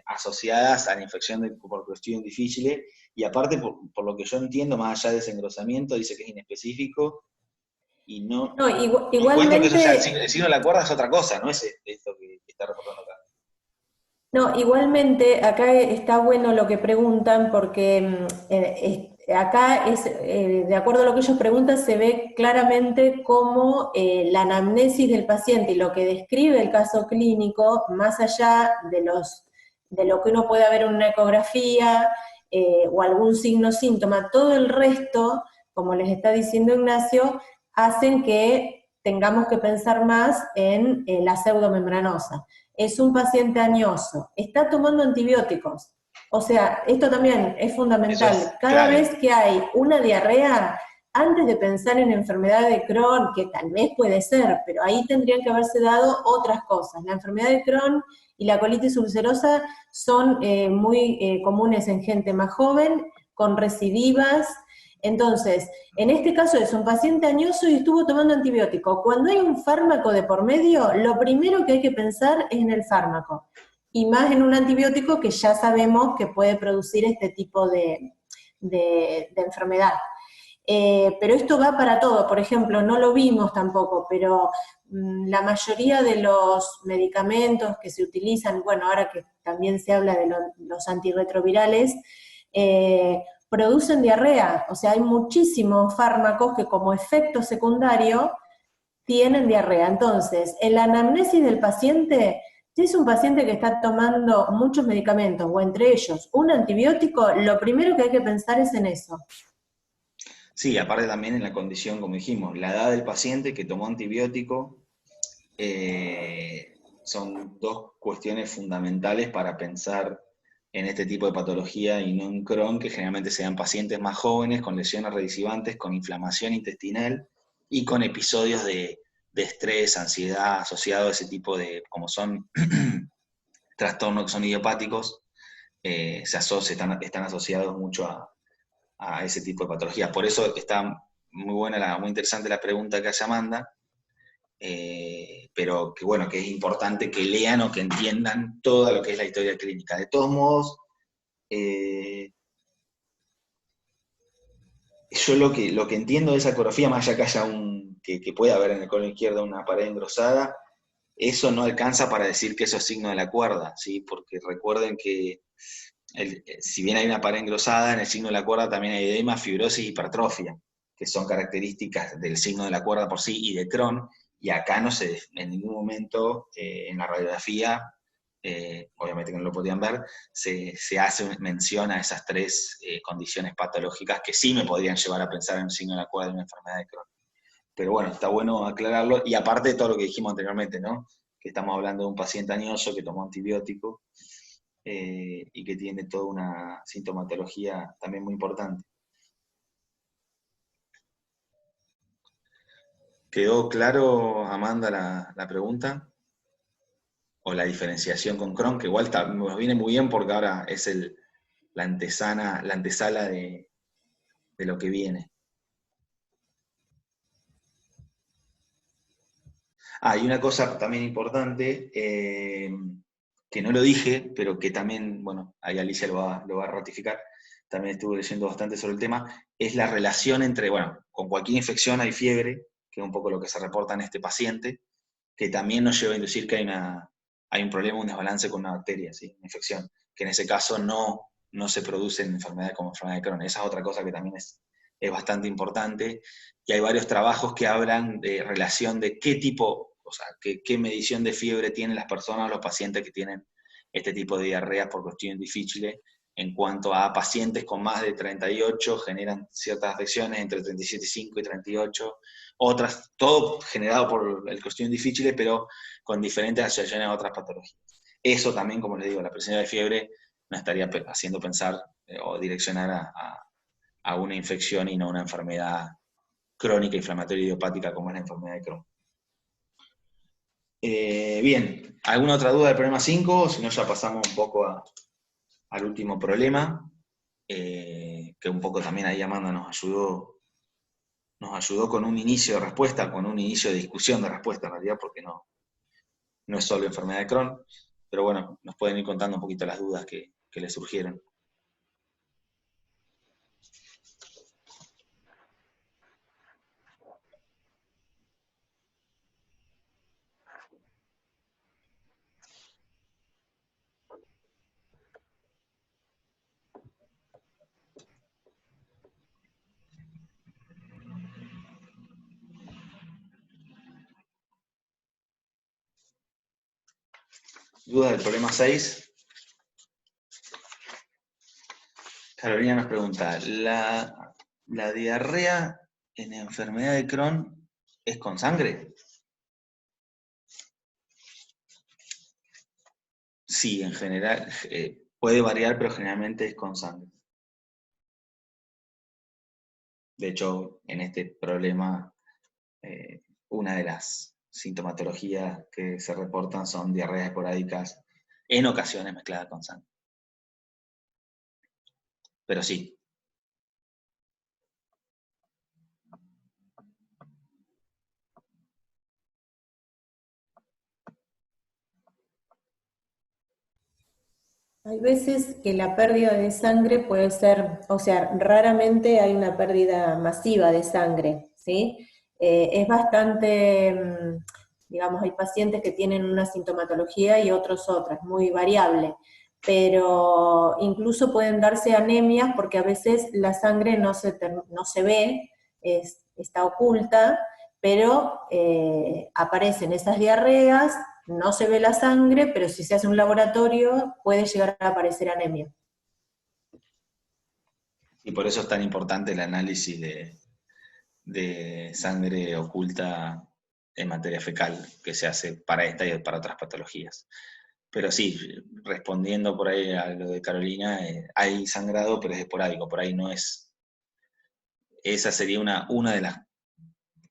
asociadas a la infección por cuestiones difíciles, y aparte, por lo que yo entiendo, más allá de ese engrosamiento, dice que es inespecífico, y no encuentro que eso sea el signo de la cuerda, es otra cosa, no es esto que está reportando acá. No, igualmente acá está bueno lo que preguntan, porque acá de acuerdo a lo que ellos preguntan, se ve claramente cómo la anamnesis del paciente y lo que describe el caso clínico, más allá de lo que uno pueda ver en una ecografía o algún signo síntoma, todo el resto, como les está diciendo Ignacio, hacen que tengamos que pensar más en la pseudomembranosa. Es un paciente añoso, está tomando antibióticos. O sea, esto también es fundamental. Cada vez que hay una diarrea, antes de pensar en enfermedad de Crohn, que tal vez puede ser, pero ahí tendrían que haberse dado otras cosas. La enfermedad de Crohn y la colitis ulcerosa son muy comunes en gente más joven, con recidivas. Entonces, en este caso es un paciente añoso y estuvo tomando antibiótico. Cuando hay un fármaco de por medio, lo primero que hay que pensar es en el fármaco, y más en un antibiótico que ya sabemos que puede producir este tipo de enfermedad. Pero esto va para todo. Por ejemplo, no lo vimos tampoco, pero la mayoría de los medicamentos que se utilizan, bueno, ahora que también se habla de los antirretrovirales, producen diarrea. O sea, hay muchísimos fármacos que como efecto secundario tienen diarrea. Entonces, en la anamnesis del paciente, si es un paciente que está tomando muchos medicamentos, o entre ellos un antibiótico, lo primero que hay que pensar es en eso. Sí, aparte también en la condición, como dijimos, la edad del paciente que tomó antibiótico, son dos cuestiones fundamentales para pensar en este tipo de patología y no en Crohn, que generalmente sean pacientes más jóvenes, con lesiones recidivantes, con inflamación intestinal y con episodios de estrés, ansiedad, asociado a ese tipo de, como son trastornos que son idiopáticos, están asociados mucho a ese tipo de patologías. Por eso está muy buena, muy interesante la pregunta que hace Amanda, pero que bueno, que es importante que lean o que entiendan todo lo que es la historia clínica. De todos modos, yo lo que entiendo de esa ecografía, más allá que haya que pueda haber en el colon izquierdo una pared engrosada, eso no alcanza para decir que eso es signo de la cuerda, ¿sí? Porque recuerden que si bien hay una pared engrosada, en el signo de la cuerda también hay edema, fibrosis y hipertrofia, que son características del signo de la cuerda por sí y de Crohn, y acá no se, en ningún momento en la radiografía, obviamente que no lo podían ver, se hace mención a esas tres condiciones patológicas que sí me podrían llevar a pensar en un signo de la cuerda de una enfermedad de Crohn. Pero bueno, está bueno aclararlo, y aparte de todo lo que dijimos anteriormente, ¿no? Que estamos hablando de un paciente añoso que tomó antibiótico y que tiene toda una sintomatología también muy importante. ¿Quedó claro, Amanda, la pregunta? O la diferenciación con Crohn, que igual nos viene muy bien porque ahora es la antesala de lo que viene. Y una cosa también importante, que no lo dije, pero que también, bueno, ahí Alicia lo va a ratificar, también estuve leyendo bastante sobre el tema, es la relación entre, bueno, con cualquier infección hay fiebre, que es un poco lo que se reporta en este paciente, que también nos lleva a inducir que hay un problema, un desbalance con una bacteria, ¿sí? Una infección, que en ese caso no se produce en enfermedades como enfermedad de Crohn. Esa es otra cosa que también es bastante importante, y hay varios trabajos que hablan de relación de qué tipo, o sea, qué medición de fiebre tienen las personas, los pacientes que tienen este tipo de diarreas por cuestiones difíciles. En cuanto a pacientes con más de 38, generan ciertas afecciones entre 37,5 y 38, otras, todo generado por el cuestión difícil, pero con diferentes asociaciones a otras patologías. Eso también, como les digo, la presencia de fiebre nos estaría haciendo pensar o direccionar a una infección y no a una enfermedad crónica inflamatoria idiopática como es la enfermedad de Crohn. Bien, ¿alguna otra duda del problema 5? Si no, ya pasamos un poco al último problema, que un poco también ahí Amanda nos ayudó con un inicio de respuesta, con un inicio de discusión de respuesta en realidad, porque no es solo enfermedad de Crohn, pero bueno, nos pueden ir contando un poquito las dudas que les surgieron. Dudas del problema 6. Carolina nos pregunta, ¿la diarrea en enfermedad de Crohn es con sangre? Sí, en general, puede variar, pero generalmente es con sangre. De hecho, en este problema, una de las sintomatologías que se reportan son diarreas esporádicas, en ocasiones mezcladas con sangre. Pero sí. Hay veces que la pérdida de sangre puede ser, o sea, raramente hay una pérdida masiva de sangre, ¿sí? Es bastante, digamos, hay pacientes que tienen una sintomatología y otros otras, muy variable, pero incluso pueden darse anemias porque a veces la sangre no se ve, está oculta, pero aparecen esas diarreas, no se ve la sangre, pero si se hace un laboratorio puede llegar a aparecer anemia. Y por eso es tan importante el análisis de sangre oculta en materia fecal que se hace para esta y para otras patologías. Pero sí, respondiendo por ahí a lo de Carolina, hay sangrado, pero es esporádico, por ahí no es. Esa sería una de las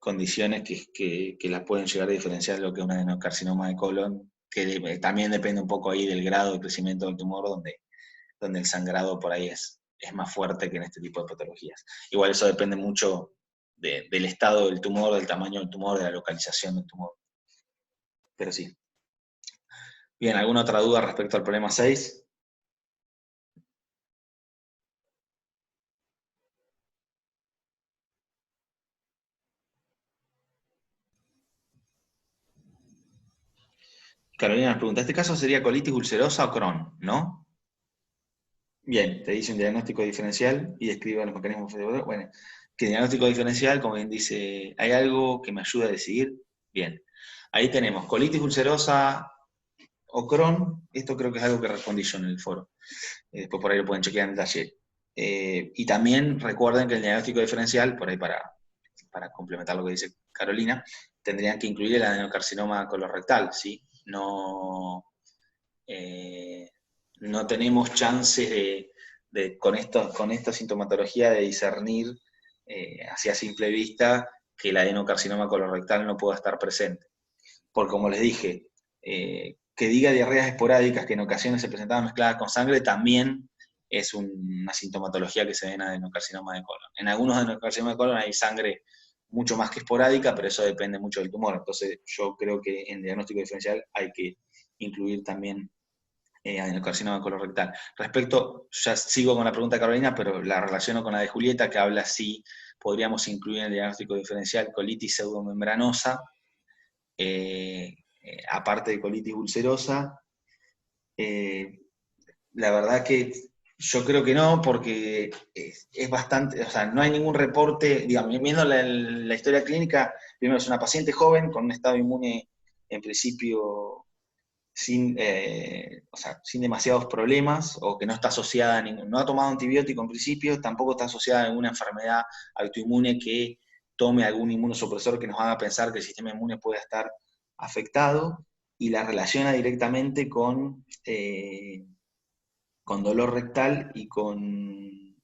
condiciones que la pueden llegar a diferenciar de lo que es un adenocarcinoma de colon, que también depende un poco ahí del grado de crecimiento del tumor, donde el sangrado por ahí es más fuerte que en este tipo de patologías. Igual eso depende mucho del estado del tumor, del tamaño del tumor, de la localización del tumor. Pero sí. Bien, ¿alguna otra duda respecto al problema 6? Carolina nos pregunta, ¿este caso sería colitis ulcerosa o Crohn, no? Bien, te dice un diagnóstico diferencial y describe los mecanismos fisiológicos. Bueno, que diagnóstico diferencial, como bien dice, ¿hay algo que me ayude a decidir? Bien, ahí tenemos colitis ulcerosa o Crohn, esto creo que es algo que respondí yo en el foro. Después por ahí lo pueden chequear en el taller. Y también recuerden que el diagnóstico diferencial, por ahí para complementar lo que dice Carolina, tendrían que incluir el adenocarcinoma colorectal, ¿sí? No, no tenemos chances con esta sintomatología de discernir así a simple vista que el adenocarcinoma colorectal no pueda estar presente. Porque como les dije, que diga diarreas esporádicas que en ocasiones se presentaban mezcladas con sangre también es una sintomatología que se ve en adenocarcinoma de colon. En algunos adenocarcinomas de colon hay sangre mucho más que esporádica, pero eso depende mucho del tumor. Entonces yo creo que en diagnóstico diferencial hay que incluir también adenocarcinoma colorectal. Respecto, ya sigo con la pregunta de Carolina, pero la relaciono con la de Julieta, que habla si podríamos incluir en el diagnóstico diferencial colitis pseudomembranosa, aparte de colitis ulcerosa. La verdad que yo creo que no, porque es bastante, o sea, no hay ningún reporte, digamos, viendo la historia clínica, primero es una paciente joven con un estado inmune en principio sin demasiados problemas, o que no está asociada no ha tomado antibiótico en principio, tampoco está asociada a alguna enfermedad autoinmune que tome algún inmunosupresor que nos haga pensar que el sistema inmune puede estar afectado, y la relaciona directamente con dolor rectal y con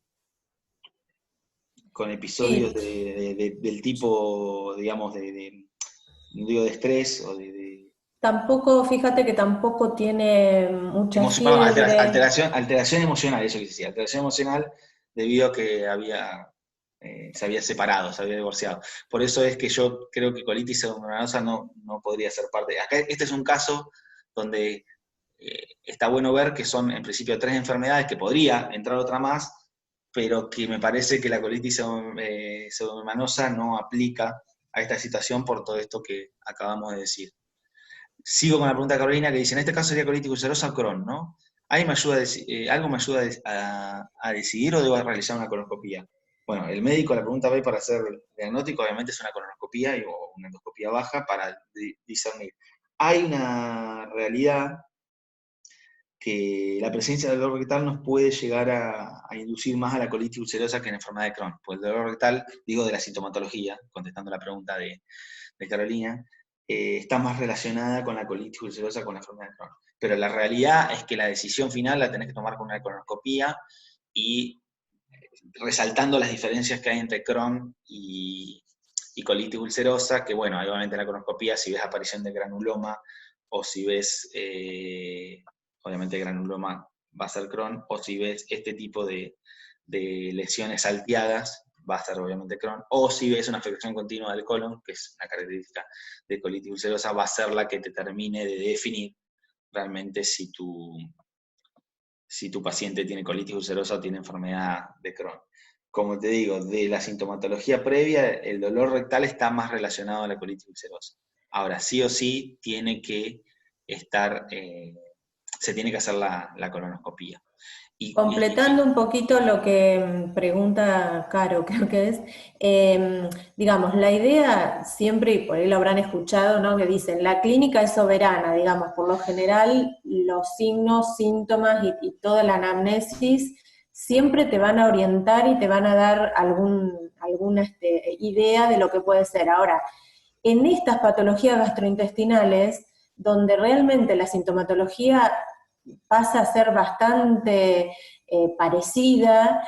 episodios Sí. del tipo, digamos, no digo de estrés o Tampoco, fíjate que tampoco tiene mucha perdón, fiebre. alteración emocional, eso que decía, alteración emocional debido a que se había separado, se había divorciado. Por eso es que yo creo que colitis pseudomembranosa no podría ser parte. Acá este es un caso donde está bueno ver que son en principio 3 enfermedades, que podría entrar otra más, pero que me parece que la colitis pseudomembranosa no aplica a esta situación por todo esto que acabamos de decir. Sigo con la pregunta de Carolina, que dice, en este caso sería colitis ulcerosa o Crohn, ¿no? ¿Algo me ayuda a decidir o debo realizar una colonoscopía? Bueno, el médico, la pregunta B para hacer el diagnóstico, obviamente es una colonoscopía o una endoscopía baja para discernir. Hay una realidad que la presencia del dolor rectal nos puede llegar a inducir más a la colitis ulcerosa que en la enfermedad de Crohn. Pues el dolor rectal, digo de la sintomatología, contestando la pregunta de Carolina, está más relacionada con la colitis ulcerosa con la enfermedad de Crohn. Pero la realidad es que la decisión final la tenés que tomar con una colonoscopía y resaltando las diferencias que hay entre Crohn y colitis ulcerosa, que bueno, obviamente en la colonoscopía, si ves aparición de granuloma o si ves, obviamente granuloma va a ser Crohn, o si ves este tipo de lesiones salteadas, va a ser obviamente Crohn, o si ves una afectación continua del colon, que es una característica de colitis ulcerosa, va a ser la que te termine de definir realmente si tu paciente tiene colitis ulcerosa o tiene enfermedad de Crohn. Como te digo, de la sintomatología previa, el dolor rectal está más relacionado a la colitis ulcerosa. Ahora, sí o sí, se tiene que hacer la colonoscopía. Completando un poquito lo que pregunta Caro, creo que es, digamos, la idea siempre, y por ahí lo habrán escuchado, ¿no? Que dicen, la clínica es soberana, digamos, por lo general los signos, síntomas y toda la anamnesis siempre te van a orientar y te van a dar alguna idea de lo que puede ser. Ahora, en estas patologías gastrointestinales, donde realmente la sintomatología pasa a ser bastante parecida,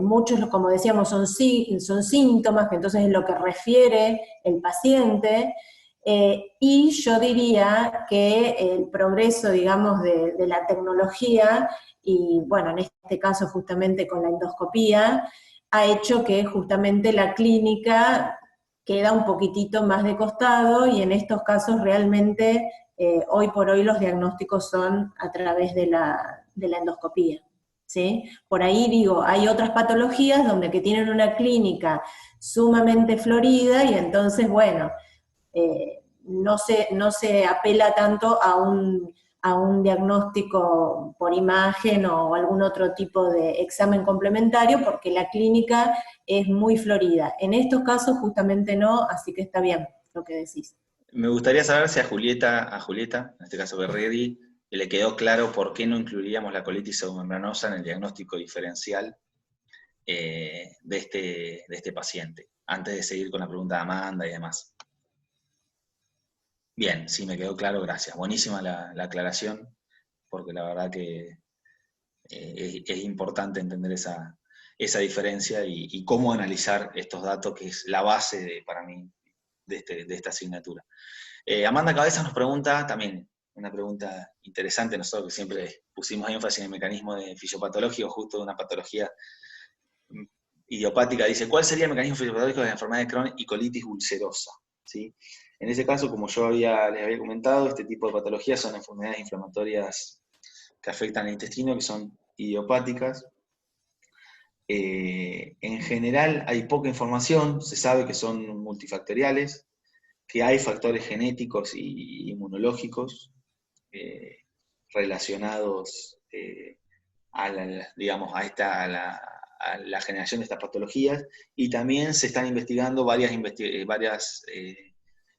muchos, como decíamos, son síntomas, que entonces es lo que refiere el paciente, y yo diría que el progreso, digamos, de la tecnología, y bueno, en este caso justamente con la endoscopía, ha hecho que justamente la clínica queda un poquitito más de costado, y en estos casos realmente hoy por hoy los diagnósticos son a través de la endoscopía, ¿sí? Por ahí digo, hay otras patologías donde que tienen una clínica sumamente florida, y entonces, bueno, no se apela tanto a un diagnóstico por imagen o algún otro tipo de examen complementario, porque la clínica es muy florida. En estos casos justamente no, así que está bien lo que decís. Me gustaría saber si a Julieta, en este caso Guerrieri, le quedó claro por qué no incluiríamos la colitis submembranosa en el diagnóstico diferencial de este paciente, antes de seguir con la pregunta de Amanda y demás. Bien, sí, me quedó claro, gracias. Buenísima la aclaración, porque la verdad que es importante entender esa diferencia y cómo analizar estos datos, que es la base para mí de esta asignatura. Amanda Cabeza nos pregunta también, una pregunta interesante, nosotros que siempre pusimos énfasis en el mecanismo de fisiopatológico, justo de una patología idiopática, dice, ¿cuál sería el mecanismo fisiopatológico de la enfermedad de Crohn y colitis ulcerosa? ¿Sí? En ese caso, como yo les había comentado, este tipo de patologías son enfermedades inflamatorias que afectan al intestino, que son idiopáticas. En general hay poca información, se sabe que son multifactoriales, que hay factores genéticos y inmunológicos relacionados a la generación de estas patologías, y también se están investigando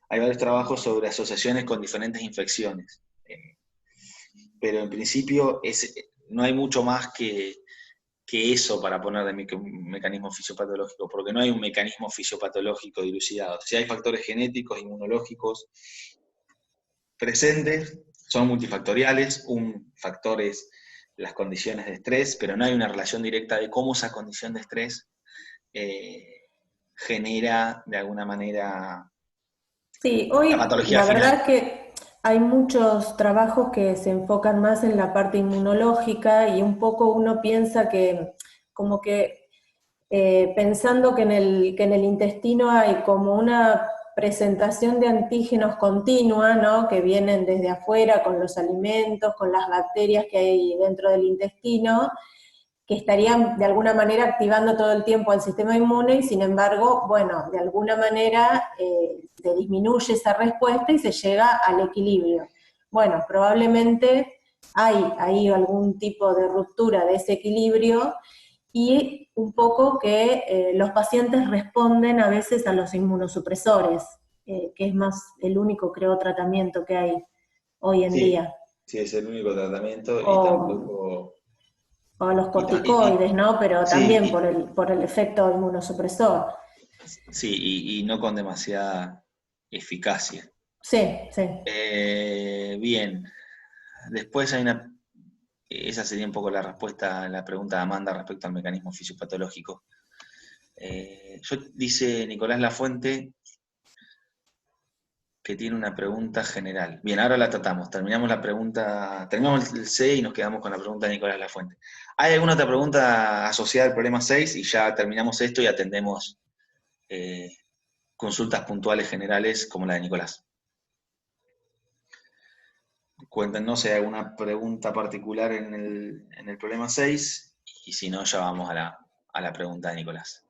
hay varios trabajos sobre asociaciones con diferentes infecciones. Pero en principio no hay mucho más que eso para poner de mecanismo fisiopatológico, porque no hay un mecanismo fisiopatológico dilucidado. Si hay factores genéticos, inmunológicos presentes, son multifactoriales, un factor es las condiciones de estrés, pero no hay una relación directa de cómo esa condición de estrés genera de alguna manera Sí, hoy la patología la verdad final. es que hay muchos trabajos que se enfocan más en la parte inmunológica, y un poco uno piensa que como que pensando que en el intestino hay como una presentación de antígenos continua, ¿no? Que vienen desde afuera con los alimentos, con las bacterias que hay dentro del intestino, que estarían de alguna manera activando todo el tiempo al sistema inmune, y sin embargo, bueno, de alguna manera se disminuye esa respuesta y se llega al equilibrio. Bueno, probablemente hay ahí algún tipo de ruptura de ese equilibrio, y un poco que los pacientes responden a veces a los inmunosupresores, que es más el único, creo, tratamiento que hay hoy en Sí, día. sí, es el único tratamiento y O tampoco... o los Y, corticoides, ¿no? Pero sí, también por el efecto inmunosupresor. sí, y no con demasiada eficacia. Sí, sí. Bien, después esa sería un poco la respuesta a la pregunta de Amanda respecto al mecanismo fisiopatológico. Dice Nicolás Lafuente que tiene una pregunta general. Bien, ahora la tratamos. Terminamos el C y nos quedamos con la pregunta de Nicolás Lafuente. ¿Hay alguna otra pregunta asociada al problema 6? Y ya terminamos esto y atendemos consultas puntuales generales como la de Nicolás. Cuéntenos si hay alguna pregunta particular en el problema 6, y si no, ya vamos a la pregunta de Nicolás.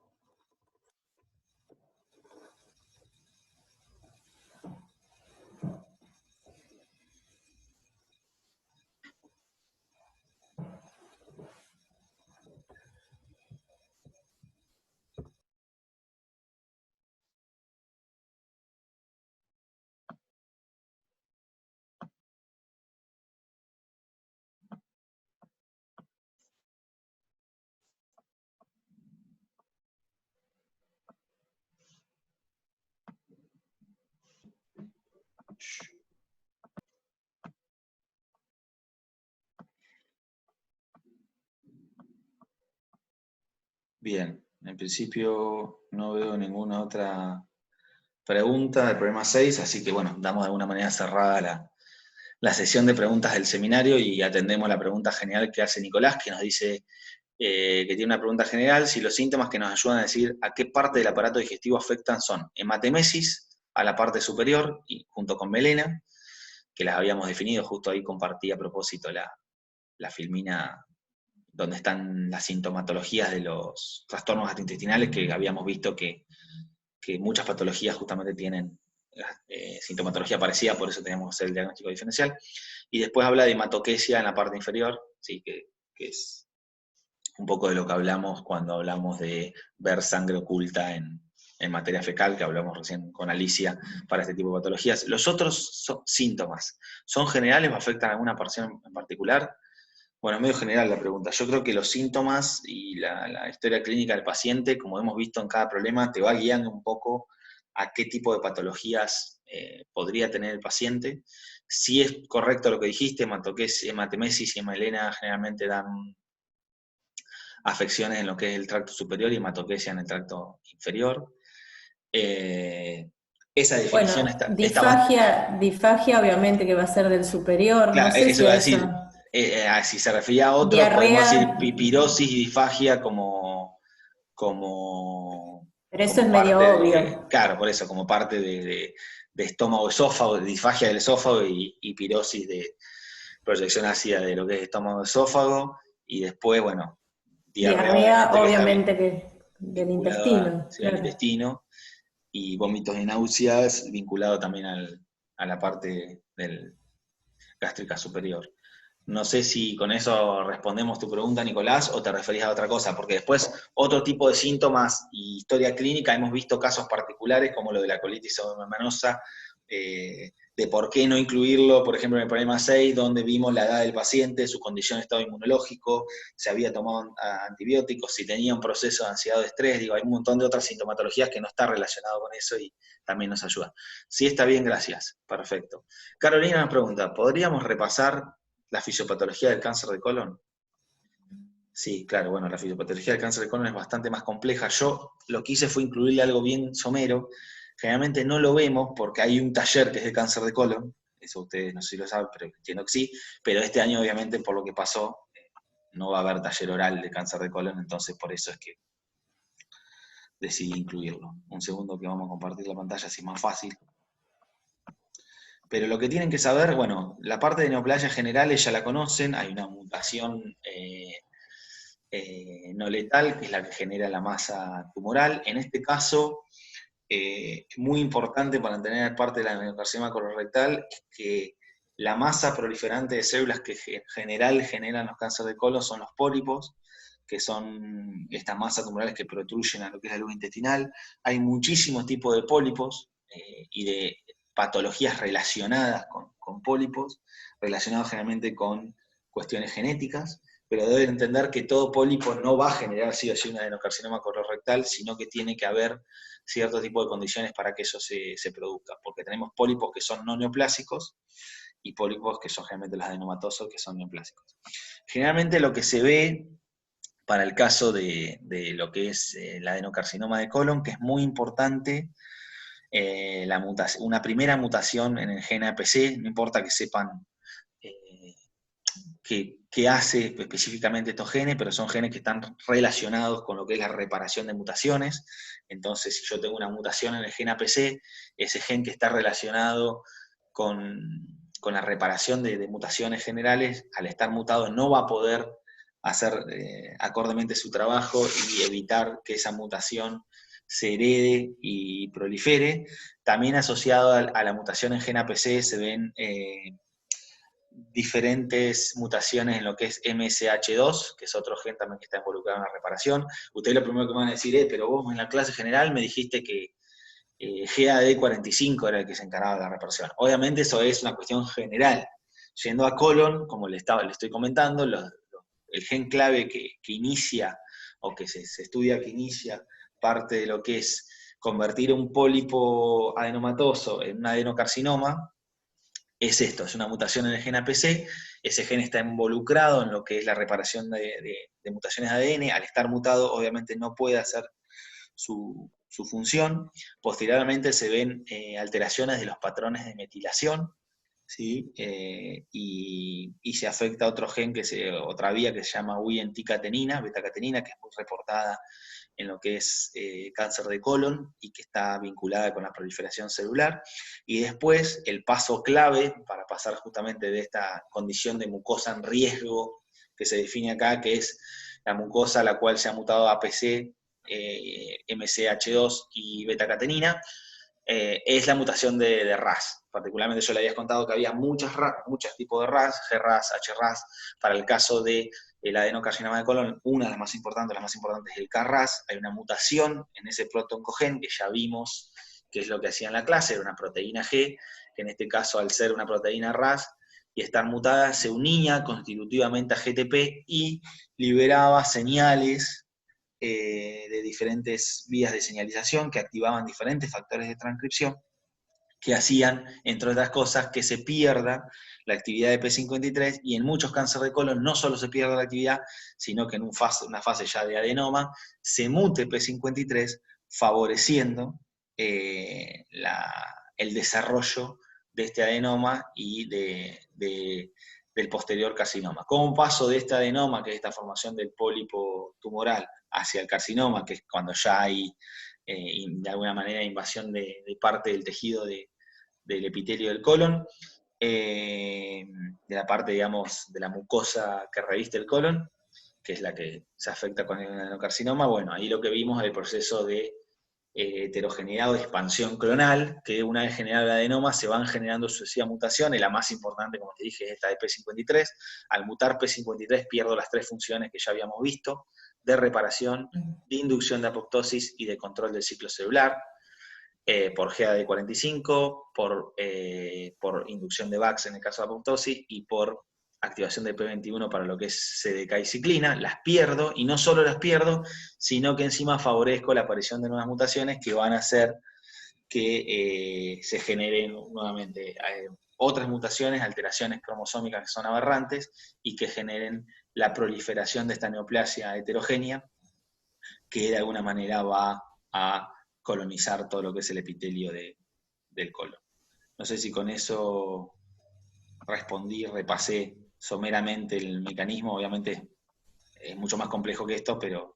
Bien, en principio no veo ninguna otra pregunta del problema 6, así que bueno, damos de alguna manera cerrada la sesión de preguntas del seminario y atendemos la pregunta general que hace Nicolás, que nos dice que tiene una pregunta general, si los síntomas que nos ayudan a decir a qué parte del aparato digestivo afectan son hematemesis, a la parte superior, y junto con melena, que las habíamos definido, justo ahí compartí a propósito la filmina donde están las sintomatologías de los trastornos gastrointestinales, que habíamos visto que muchas patologías justamente tienen sintomatología parecida, por eso teníamos que hacer el diagnóstico diferencial. Y después habla de hematoquesia en la parte inferior, ¿sí? que es un poco de lo que hablamos cuando hablamos de ver sangre oculta en materia fecal, que hablamos recién con Alicia para este tipo de patologías. ¿Los otros síntomas son generales o afectan a alguna porción en particular? Bueno, medio general la pregunta. Yo creo que los síntomas y la historia clínica del paciente, como hemos visto en cada problema, te va guiando un poco a qué tipo de patologías podría tener el paciente. Si es correcto lo que dijiste, hematemesis y hemalena generalmente dan afecciones en lo que es el tracto superior y hematoquesia en el tracto inferior. Esa definición Bueno, está bastante... disfagia obviamente que va a ser del superior, no Claro, sé eso si iba a a eso. decir, si se refería a otros, podemos decir Diarrea, pipirosis y disfagia pero eso es como medio parte de, obvio. claro, por eso, como parte de estómago-esófago, de disfagia del esófago y pirosis de proyección ácida de lo que es estómago-esófago, y después, bueno, diarrea Diarrea, obviamente que está obviamente que del vinculado intestino, sí, al claro. intestino, y vómitos y náuseas vinculado también a la parte gástrica superior. No sé si con eso respondemos tu pregunta, Nicolás, o te referías a otra cosa, porque después otro tipo de síntomas y historia clínica, hemos visto casos particulares como lo de la colitis pseudomembranosa, de por qué no incluirlo, por ejemplo, en el problema 6, donde vimos la edad del paciente, su condición de estado inmunológico, se había tomado antibióticos, si tenía un proceso de ansiedad o de estrés, digo, hay un montón de otras sintomatologías que no está relacionado con eso y también nos ayuda. Sí, está bien, gracias. Perfecto. Carolina nos pregunta, ¿podríamos repasar la fisiopatología del cáncer de colon? Sí, claro, bueno, la fisiopatología del cáncer de colon es bastante más compleja. Yo lo que hice fue incluirle algo bien somero. Generalmente no lo vemos porque hay un taller que es de cáncer de colon, eso ustedes no sé si lo saben, pero entiendo que sí, pero este año obviamente por lo que pasó no va a haber taller oral de cáncer de colon, entonces por eso es que decidí incluirlo. Un segundo que vamos a compartir la pantalla, así es más fácil. Pero lo que tienen que saber, bueno, la parte de neoplasia generales ya la conocen, hay una mutación no letal, que es la que genera la masa tumoral. En este caso, es muy importante para entender parte de la adenocarcinoma colorectal, es que la masa proliferante de células que en general generan los cánceres de colon son los pólipos, que son estas masas tumorales que protruyen a lo que es la luz intestinal. Hay muchísimos tipos de pólipos y de patologías relacionadas con pólipos, relacionados generalmente con cuestiones genéticas, pero deben entender que todo pólipo no va a generar sí o sí un adenocarcinoma colorectal, sino que tiene que haber cierto tipo de condiciones para que eso se produzca, porque tenemos pólipos que son no neoplásicos y pólipos que son generalmente los adenomatosos, que son neoplásicos. Generalmente lo que se ve para el caso de lo que es el adenocarcinoma de colon, que es muy importante, una primera mutación en el gen APC, no importa que sepan qué hace específicamente estos genes, pero son genes que están relacionados con lo que es la reparación de mutaciones. Entonces, si yo tengo una mutación en el gen APC, ese gen que está relacionado con la reparación de mutaciones generales, al estar mutado no va a poder hacer acordemente su trabajo y evitar que esa mutación se herede y prolifere. También asociado a la mutación en gen APC se ven diferentes mutaciones en lo que es MSH2, que es otro gen también que está involucrado en la reparación. Ustedes lo primero que me van a decir pero vos en la clase general me dijiste que GAD45 era el que se encargaba de la reparación. Obviamente eso es una cuestión general. Yendo a colon, como le estoy comentando, el gen clave que inicia, o que se estudia que inicia parte de lo que es convertir un pólipo adenomatoso en un adenocarcinoma, es esto, es una mutación en el gen APC, ese gen está involucrado en lo que es la reparación de mutaciones de ADN, al estar mutado obviamente no puede hacer su función. Posteriormente se ven alteraciones de los patrones de metilación, ¿sí? Y se afecta a otro gen, otra vía que se llama Wnt-catenina, beta-catenina, que es muy reportada en lo que es cáncer de colon y que está vinculada con la proliferación celular. Y después, el paso clave para pasar justamente de esta condición de mucosa en riesgo que se define acá, que es la mucosa a la cual se ha mutado APC, MCH2 y beta-catenina, es la mutación de RAS. Particularmente yo le había contado que había muchos tipos de RAS, GRAS, HRAS, para el caso del adenocarcinoma de colon, una de las más importantes es el KRAS. Hay una mutación en ese protooncogen que ya vimos que es lo que hacía en la clase, era una proteína G, que en este caso al ser una proteína RAS y estar mutada se unía constitutivamente a GTP y liberaba señales de diferentes vías de señalización que activaban diferentes factores de transcripción que hacían, entre otras cosas, que se pierda la actividad de P53 y en muchos cánceres de colon no solo se pierde la actividad, sino que en una fase ya de adenoma se mute P53 favoreciendo el desarrollo de este adenoma y del posterior carcinoma. ¿Cómo paso de este adenoma, que es esta formación del pólipo tumoral, hacia el carcinoma, que es cuando ya hay de alguna manera invasión de parte del tejido del epitelio del colon, de la parte, digamos, de la mucosa que reviste el colon, que es la que se afecta con el adenocarcinoma? Bueno, ahí lo que vimos es el proceso de heterogeneidad o expansión clonal, que una vez generado el adenoma se van generando sucesivas mutaciones. La más importante, como te dije, es esta de P53. Al mutar P53 pierdo las tres funciones que ya habíamos visto, de reparación, de inducción de apoptosis y de control del ciclo celular, por GAD45, por inducción de VAX en el caso de apoptosis, y por activación de P21 para lo que es CDK y ciclina. Las pierdo, y no solo las pierdo, sino que encima favorezco la aparición de nuevas mutaciones que van a hacer que se generen nuevamente otras mutaciones, alteraciones cromosómicas que son aberrantes, y que generen la proliferación de esta neoplasia heterogénea, que de alguna manera va a colonizar todo lo que es el epitelio del colon. No sé si con eso respondí, repasé someramente el mecanismo. Obviamente es mucho más complejo que esto, pero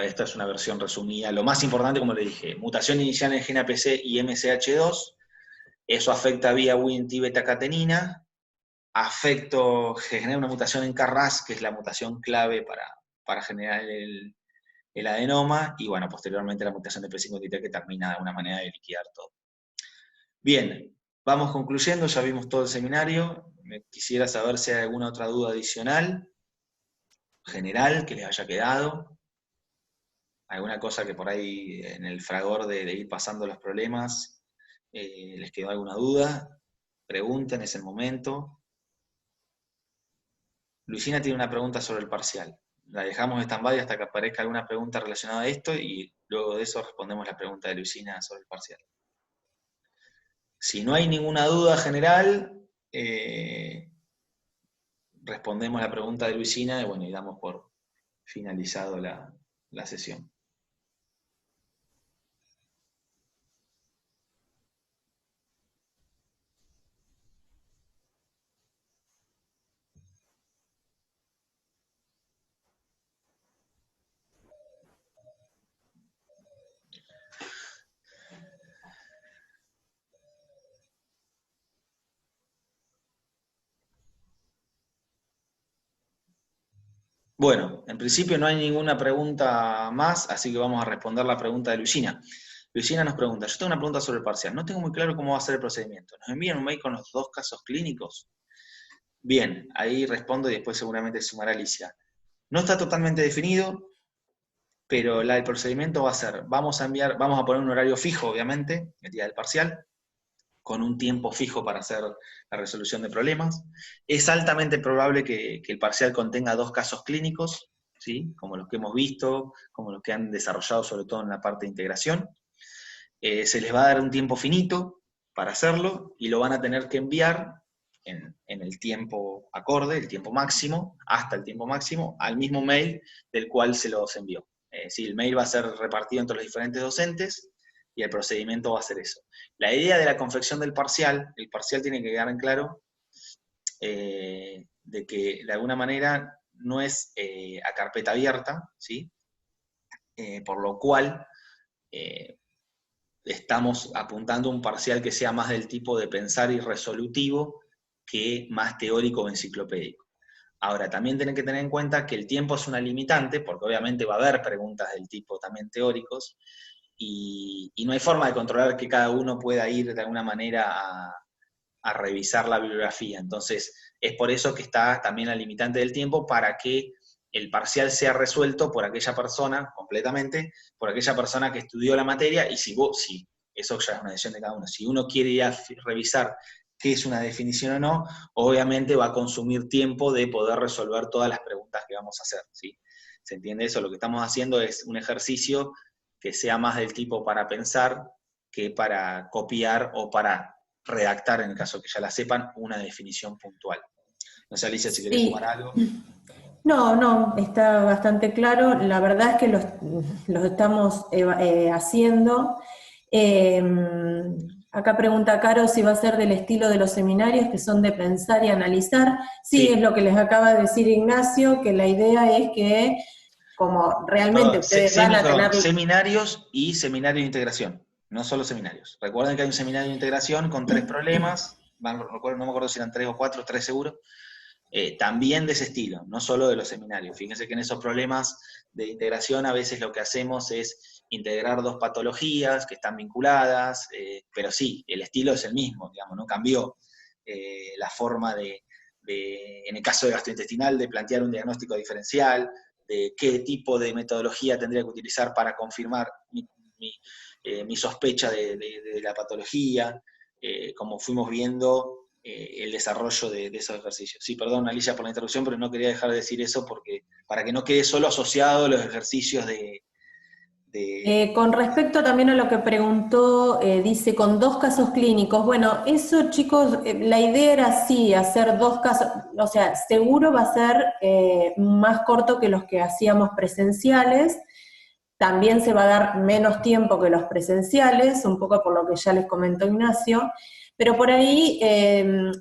esta es una versión resumida. Lo más importante, como le dije, mutación inicial en gen APC y MCH2, eso afecta vía Wnt beta-catenina, genera una mutación en KRAS, que es la mutación clave para generar el adenoma, y bueno, posteriormente la mutación de P53 que termina de alguna manera de liquidar todo. Bien, vamos concluyendo, ya vimos todo el seminario. Quisiera saber si hay alguna otra duda adicional, general, que les haya quedado. Alguna cosa que por ahí en el fragor de ir pasando los problemas les quedó alguna duda. Pregunten, es el momento. Luisina tiene una pregunta sobre el parcial. La dejamos en stand-by hasta que aparezca alguna pregunta relacionada a esto y luego de eso respondemos la pregunta de Luisina sobre el parcial. Si no hay ninguna duda general, respondemos la pregunta de Luisina y bueno, y damos por finalizado la sesión. Bueno, en principio no hay ninguna pregunta más, así que vamos a responder la pregunta de Luisina. Luisina nos pregunta, yo tengo una pregunta sobre el parcial, no tengo muy claro cómo va a ser el procedimiento. ¿Nos envían un mail con los 2 casos clínicos? Bien, ahí respondo y después seguramente sumará Alicia. No está totalmente definido, pero el procedimiento va a ser, vamos a poner un horario fijo, obviamente, el día del parcial, con un tiempo fijo para hacer la resolución de problemas. Es altamente probable que el parcial contenga 2 casos clínicos, ¿sí? Como los que hemos visto, como los que han desarrollado sobre todo en la parte de integración. Se les va a dar un tiempo finito para hacerlo, y lo van a tener que enviar en el tiempo acorde, el tiempo máximo, hasta el tiempo máximo, al mismo mail del cual se los envió. Sí, el mail va a ser repartido entre los diferentes docentes, y el procedimiento va a ser eso. La idea de la confección del parcial, el parcial tiene que quedar en claro de que de alguna manera no es a carpeta abierta, ¿sí? Por lo cual estamos apuntando a un parcial que sea más del tipo de pensar y resolutivo que más teórico o enciclopédico. Ahora, también tienen que tener en cuenta que el tiempo es una limitante, porque obviamente va a haber preguntas del tipo también teóricos, y no hay forma de controlar que cada uno pueda ir de alguna manera a revisar la bibliografía. Entonces, es por eso que está también la limitante del tiempo, para que el parcial sea resuelto por aquella persona, completamente, por aquella persona que estudió la materia, y si eso ya es una decisión de cada uno, si uno quiere ir a revisar qué es una definición o no, obviamente va a consumir tiempo de poder resolver todas las preguntas que vamos a hacer, ¿sí? ¿Se entiende eso? Lo que estamos haciendo es un ejercicio que sea más del tipo para pensar que para copiar o para redactar, en el caso que ya la sepan, una definición puntual. No sé, Alicia, si querés sumar algo. No, está bastante claro. La verdad es que los estamos haciendo. Acá pregunta Caro si va a ser del estilo de los seminarios, que son de pensar y analizar. Sí, es lo que les acaba de decir Ignacio, que la idea es que, como realmente ustedes van a tener... Seminarios y seminario de integración, no solo seminarios. Recuerden que hay un seminario de integración con 3 problemas, no me acuerdo si eran 3 o 4, 3 seguro. También de ese estilo, no solo de los seminarios. Fíjense que en esos problemas de integración a veces lo que hacemos es integrar 2 patologías que están vinculadas, pero sí, el estilo es el mismo, digamos, no cambió la forma en el caso de gastrointestinal, de plantear un diagnóstico diferencial, de qué tipo de metodología tendría que utilizar para confirmar mi sospecha de la patología, como fuimos viendo el desarrollo de esos ejercicios. Sí, perdón, Alicia, por la interrupción, pero no quería dejar de decir eso para que no quede solo asociado a los ejercicios con respecto también a lo que preguntó, dice, con 2 casos clínicos. Bueno, eso, chicos, la idea era sí, hacer 2 casos, o sea, seguro va a ser más corto que los que hacíamos presenciales. También se va a dar menos tiempo que los presenciales, un poco por lo que ya les comentó Ignacio. Pero por ahí,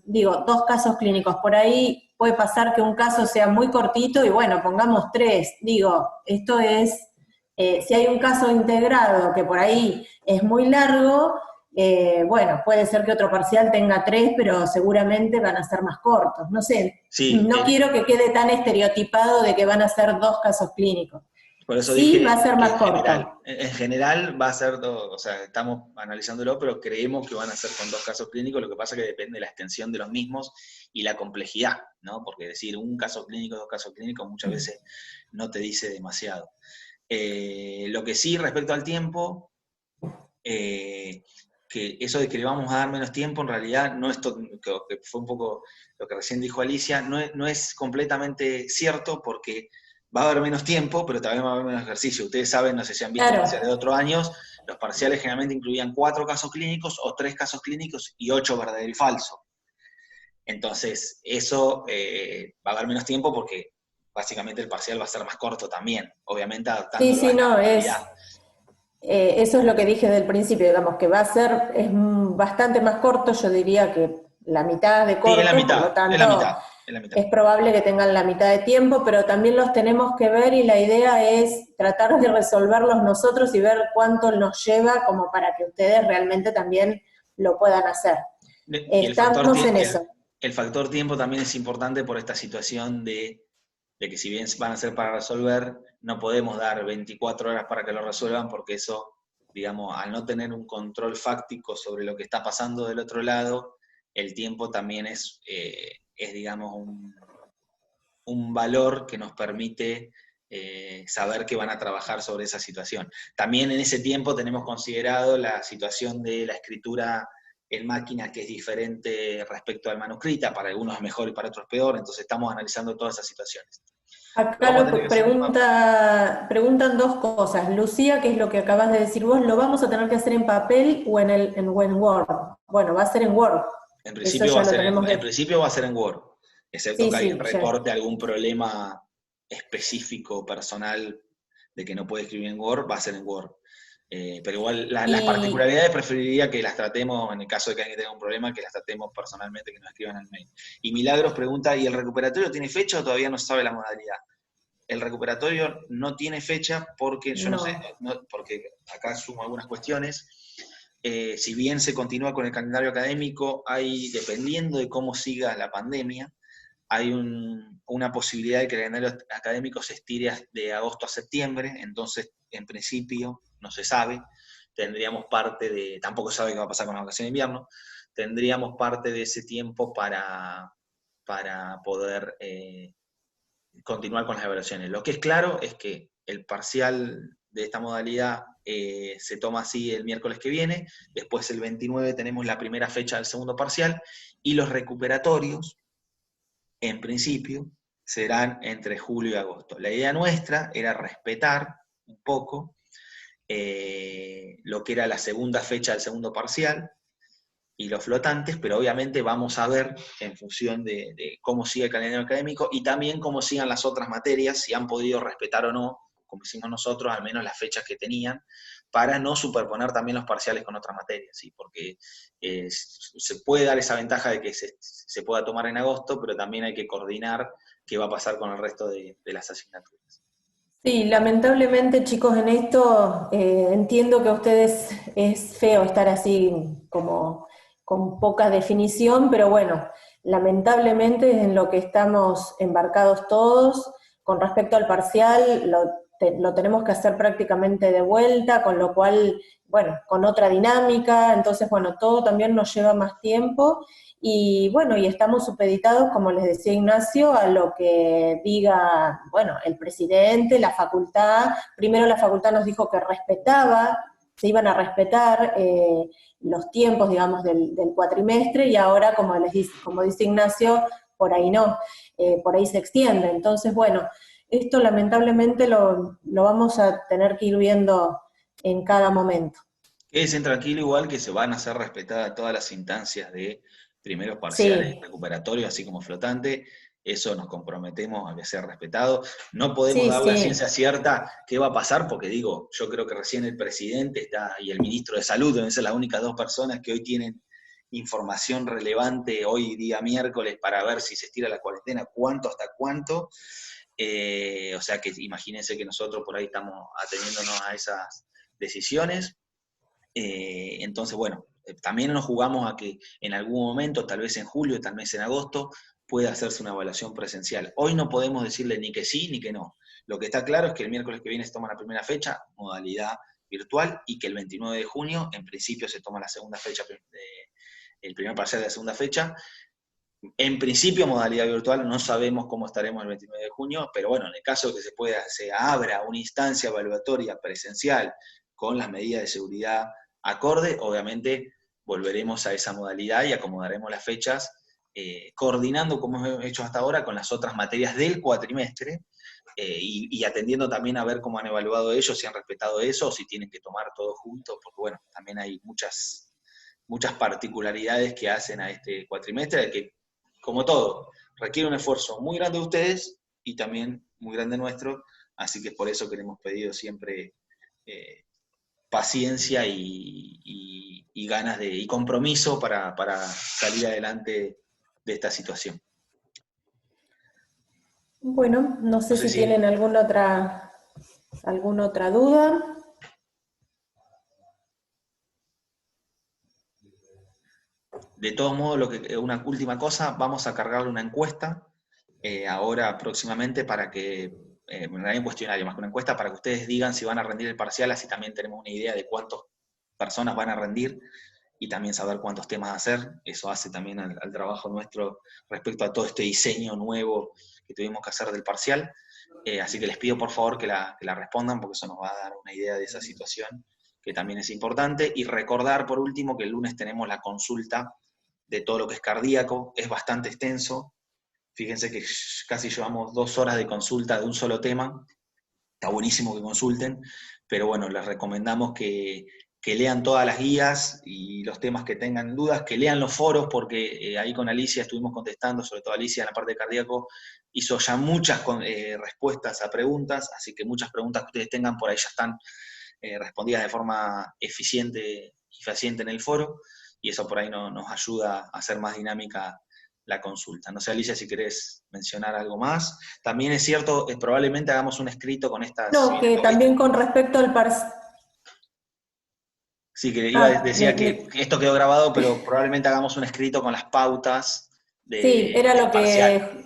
2 casos clínicos, por ahí puede pasar que un caso sea muy cortito y bueno, pongamos 3. Esto es, si hay un caso integrado que por ahí es muy largo, bueno, puede ser que otro parcial tenga 3, pero seguramente van a ser más cortos. No sé, sí, no quiero que quede tan estereotipado de que van a ser 2 casos clínicos. Por eso sí, dije va a ser más que corto. en general va a ser, o sea, estamos analizándolo, pero creemos que van a ser con 2 casos clínicos, lo que pasa es que depende de la extensión de los mismos y la complejidad, ¿no? Porque decir un caso clínico, 2 casos clínicos muchas veces no te dice demasiado. Lo que sí, respecto al tiempo, que eso de que le vamos a dar menos tiempo, en realidad, no es que fue un poco lo que recién dijo Alicia, no es completamente cierto, porque va a haber menos tiempo, pero también va a haber menos ejercicio. Ustedes saben, no sé si han visto parciales de otros años, los parciales generalmente incluían 4 casos clínicos o 3 casos clínicos y 8 verdadero y falso. Entonces, eso va a haber menos tiempo porque básicamente el parcial va a ser más corto también, obviamente adaptándolo a la realidad. Eso es lo que dije del principio, digamos, que es bastante más corto, yo diría que la mitad de corto, sí, es la mitad, por lo tanto, es la mitad. Es probable que tengan la mitad de tiempo, pero también los tenemos que ver y la idea es tratar de resolverlos nosotros y ver cuánto nos lleva como para que ustedes realmente también lo puedan hacer. Estamos en eso. El factor tiempo también es importante por esta situación de que si bien van a ser para resolver, no podemos dar 24 horas para que lo resuelvan, porque eso, digamos, al no tener un control fáctico sobre lo que está pasando del otro lado, el tiempo también es digamos, un valor que nos permite saber que van a trabajar sobre esa situación. También en ese tiempo tenemos considerado la situación de la escritura en máquina, que es diferente respecto al manuscrita, para algunos es mejor y para otros peor, entonces estamos analizando todas esas situaciones. Acá preguntan 2 cosas. Lucía, ¿qué es lo que acabas de decir vos? ¿Lo vamos a tener que hacer en papel o en Word? Bueno, va a ser en Word. En principio va a ser en Word, excepto que alguien reporte algún problema específico, personal, de que no puede escribir en Word, va a ser en Word. Pero igual las particularidades preferiría que las tratemos, en el caso de que alguien tenga un problema, que las tratemos personalmente, que nos escriban al mail. Y Milagros pregunta, ¿y el recuperatorio tiene fecha o todavía no se sabe la modalidad? El recuperatorio no tiene fecha porque, yo no sé, porque acá sumo algunas cuestiones. Si bien se continúa con el calendario académico, dependiendo de cómo siga la pandemia, hay una posibilidad de que el calendario académico se estire de agosto a septiembre, entonces, en principio, no se sabe, tampoco se sabe qué va a pasar con la vacación de invierno, tendríamos parte de ese tiempo para poder continuar con las evaluaciones. Lo que es claro es que el parcial de esta modalidad se toma así el miércoles que viene, después el 29 tenemos la primera fecha del segundo parcial, y los recuperatorios, en principio, serán entre julio y agosto. La idea nuestra era respetar un poco lo que era la segunda fecha del segundo parcial y los flotantes, pero obviamente vamos a ver en función de cómo sigue el calendario académico y también cómo sigan las otras materias, si han podido respetar o no, como hicimos nosotros, al menos las fechas que tenían, para no superponer también los parciales con otras materias, ¿sí? Porque se puede dar esa ventaja de que se pueda tomar en agosto, pero también hay que coordinar qué va a pasar con el resto de las asignaturas. Sí, lamentablemente, chicos, en esto entiendo que a ustedes es feo estar así como con poca definición, pero bueno, lamentablemente es en lo que estamos embarcados todos. Con respecto al parcial, lo tenemos que hacer prácticamente de vuelta, con lo cual, bueno, con otra dinámica, entonces, bueno, todo también nos lleva más tiempo. Y bueno, y estamos supeditados, como les decía Ignacio, a lo que diga, bueno, el presidente, la facultad. Primero la facultad nos dijo que se iban a respetar los tiempos, digamos, del cuatrimestre, y ahora, como dice Ignacio, por ahí no, por ahí se extiende. Entonces, bueno, esto lamentablemente lo vamos a tener que ir viendo en cada momento. Quédense tranquilo, igual que se van a hacer respetadas todas las instancias de primeros parciales, Sí, recuperatorios, así como flotante. Eso nos comprometemos a que sea respetado. No podemos sí, dar la ciencia sí. cierta qué va a pasar, porque digo, yo creo que recién el presidente y el ministro de Salud deben ser las únicas dos personas que hoy tienen información relevante, hoy día miércoles, para ver si se estira la cuarentena, cuánto hasta cuánto. O sea que imagínense que nosotros por ahí estamos ateniéndonos a esas decisiones. Entonces, bueno, también nos jugamos a que en algún momento, tal vez en julio, tal vez en agosto, pueda hacerse una evaluación presencial. Hoy no podemos decirle ni que sí ni que no. Lo que está claro es que el miércoles que viene se toma la primera fecha, modalidad virtual, y que el 29 de junio, en principio, se toma la segunda fecha, el primer parcial de la segunda fecha. En principio, modalidad virtual, no sabemos cómo estaremos el 29 de junio, pero bueno, en el caso de que se abra una instancia evaluatoria presencial con las medidas de seguridad acorde, obviamente volveremos a esa modalidad y acomodaremos las fechas, coordinando como hemos hecho hasta ahora con las otras materias del cuatrimestre, y atendiendo también a ver cómo han evaluado ellos, si han respetado eso, o si tienen que tomar todo junto, porque bueno, también hay muchas particularidades que hacen a este cuatrimestre, que, como todo, requiere un esfuerzo muy grande de ustedes y también muy grande nuestro, así que por eso que le hemos pedido siempre paciencia y ganas y compromiso para salir adelante de esta situación. Bueno, no sé No sé si si tienen alguna otra duda. de todos modos, una última cosa, vamos a cargarle una encuesta ahora próximamente para que, bueno, hay un cuestionario más que una encuesta, para que ustedes digan si van a rendir el parcial, así también tenemos una idea de cuántas personas van a rendir y también saber cuántos temas hacer. Eso hace también al trabajo nuestro respecto a todo este diseño nuevo que tuvimos que hacer del parcial. Así que les pido por favor que la respondan, porque eso nos va a dar una idea de esa situación, que también es importante. Y recordar por último que el lunes tenemos la consulta de todo lo que es cardíaco, es bastante extenso. Fíjense que casi llevamos 2 horas de consulta de un solo tema. Está buenísimo que consulten, pero bueno, les recomendamos que lean todas las guías y los temas que tengan dudas, que lean los foros, porque ahí con Alicia estuvimos contestando, sobre todo Alicia en la parte de cardíaco, hizo ya muchas respuestas a preguntas, así que muchas preguntas que ustedes tengan por ahí ya están respondidas de forma eficiente y fehaciente en el foro, y eso por ahí nos ayuda a hacer más dinámica la consulta. No sé, Alicia, si querés mencionar algo más. También es cierto, probablemente hagamos un escrito con estas... No, que también con respecto al Sí, que decía Ah, que esto quedó grabado, pero probablemente hagamos un escrito con las pautas sí, del parcial.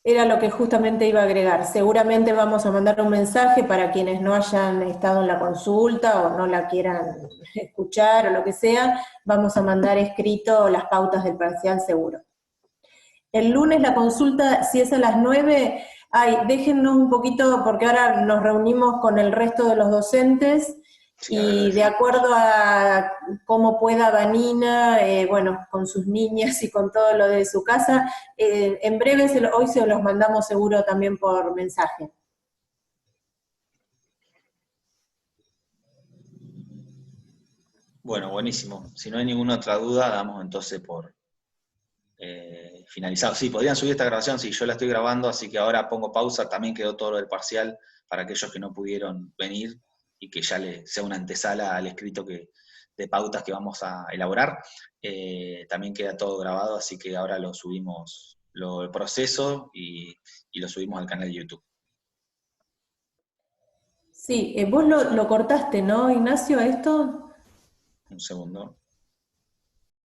era lo que justamente iba a agregar. Seguramente vamos a mandar un mensaje para quienes no hayan estado en la consulta o no la quieran escuchar o lo que sea, vamos a mandar escrito las pautas del parcial seguro. El lunes la consulta, si es a las 9, déjennos un poquito, porque ahora nos reunimos con el resto de los docentes, Sí, y de acuerdo a cómo pueda Vanina, bueno, con sus niñas y con todo lo de su casa, en breve hoy se los mandamos seguro también por mensaje. bueno, buenísimo. Si no hay ninguna otra duda, damos entonces por finalizado. Sí, podrían subir esta grabación, sí, yo la estoy grabando, así que ahora pongo pausa, también quedó todo lo del parcial para aquellos que no pudieron venir y que ya sea una antesala al escrito de pautas que vamos a elaborar. También queda todo grabado, así que ahora lo subimos, lo proceso y lo subimos al canal de YouTube. Sí, vos lo cortaste, ¿no, Ignacio, esto? Un segundo.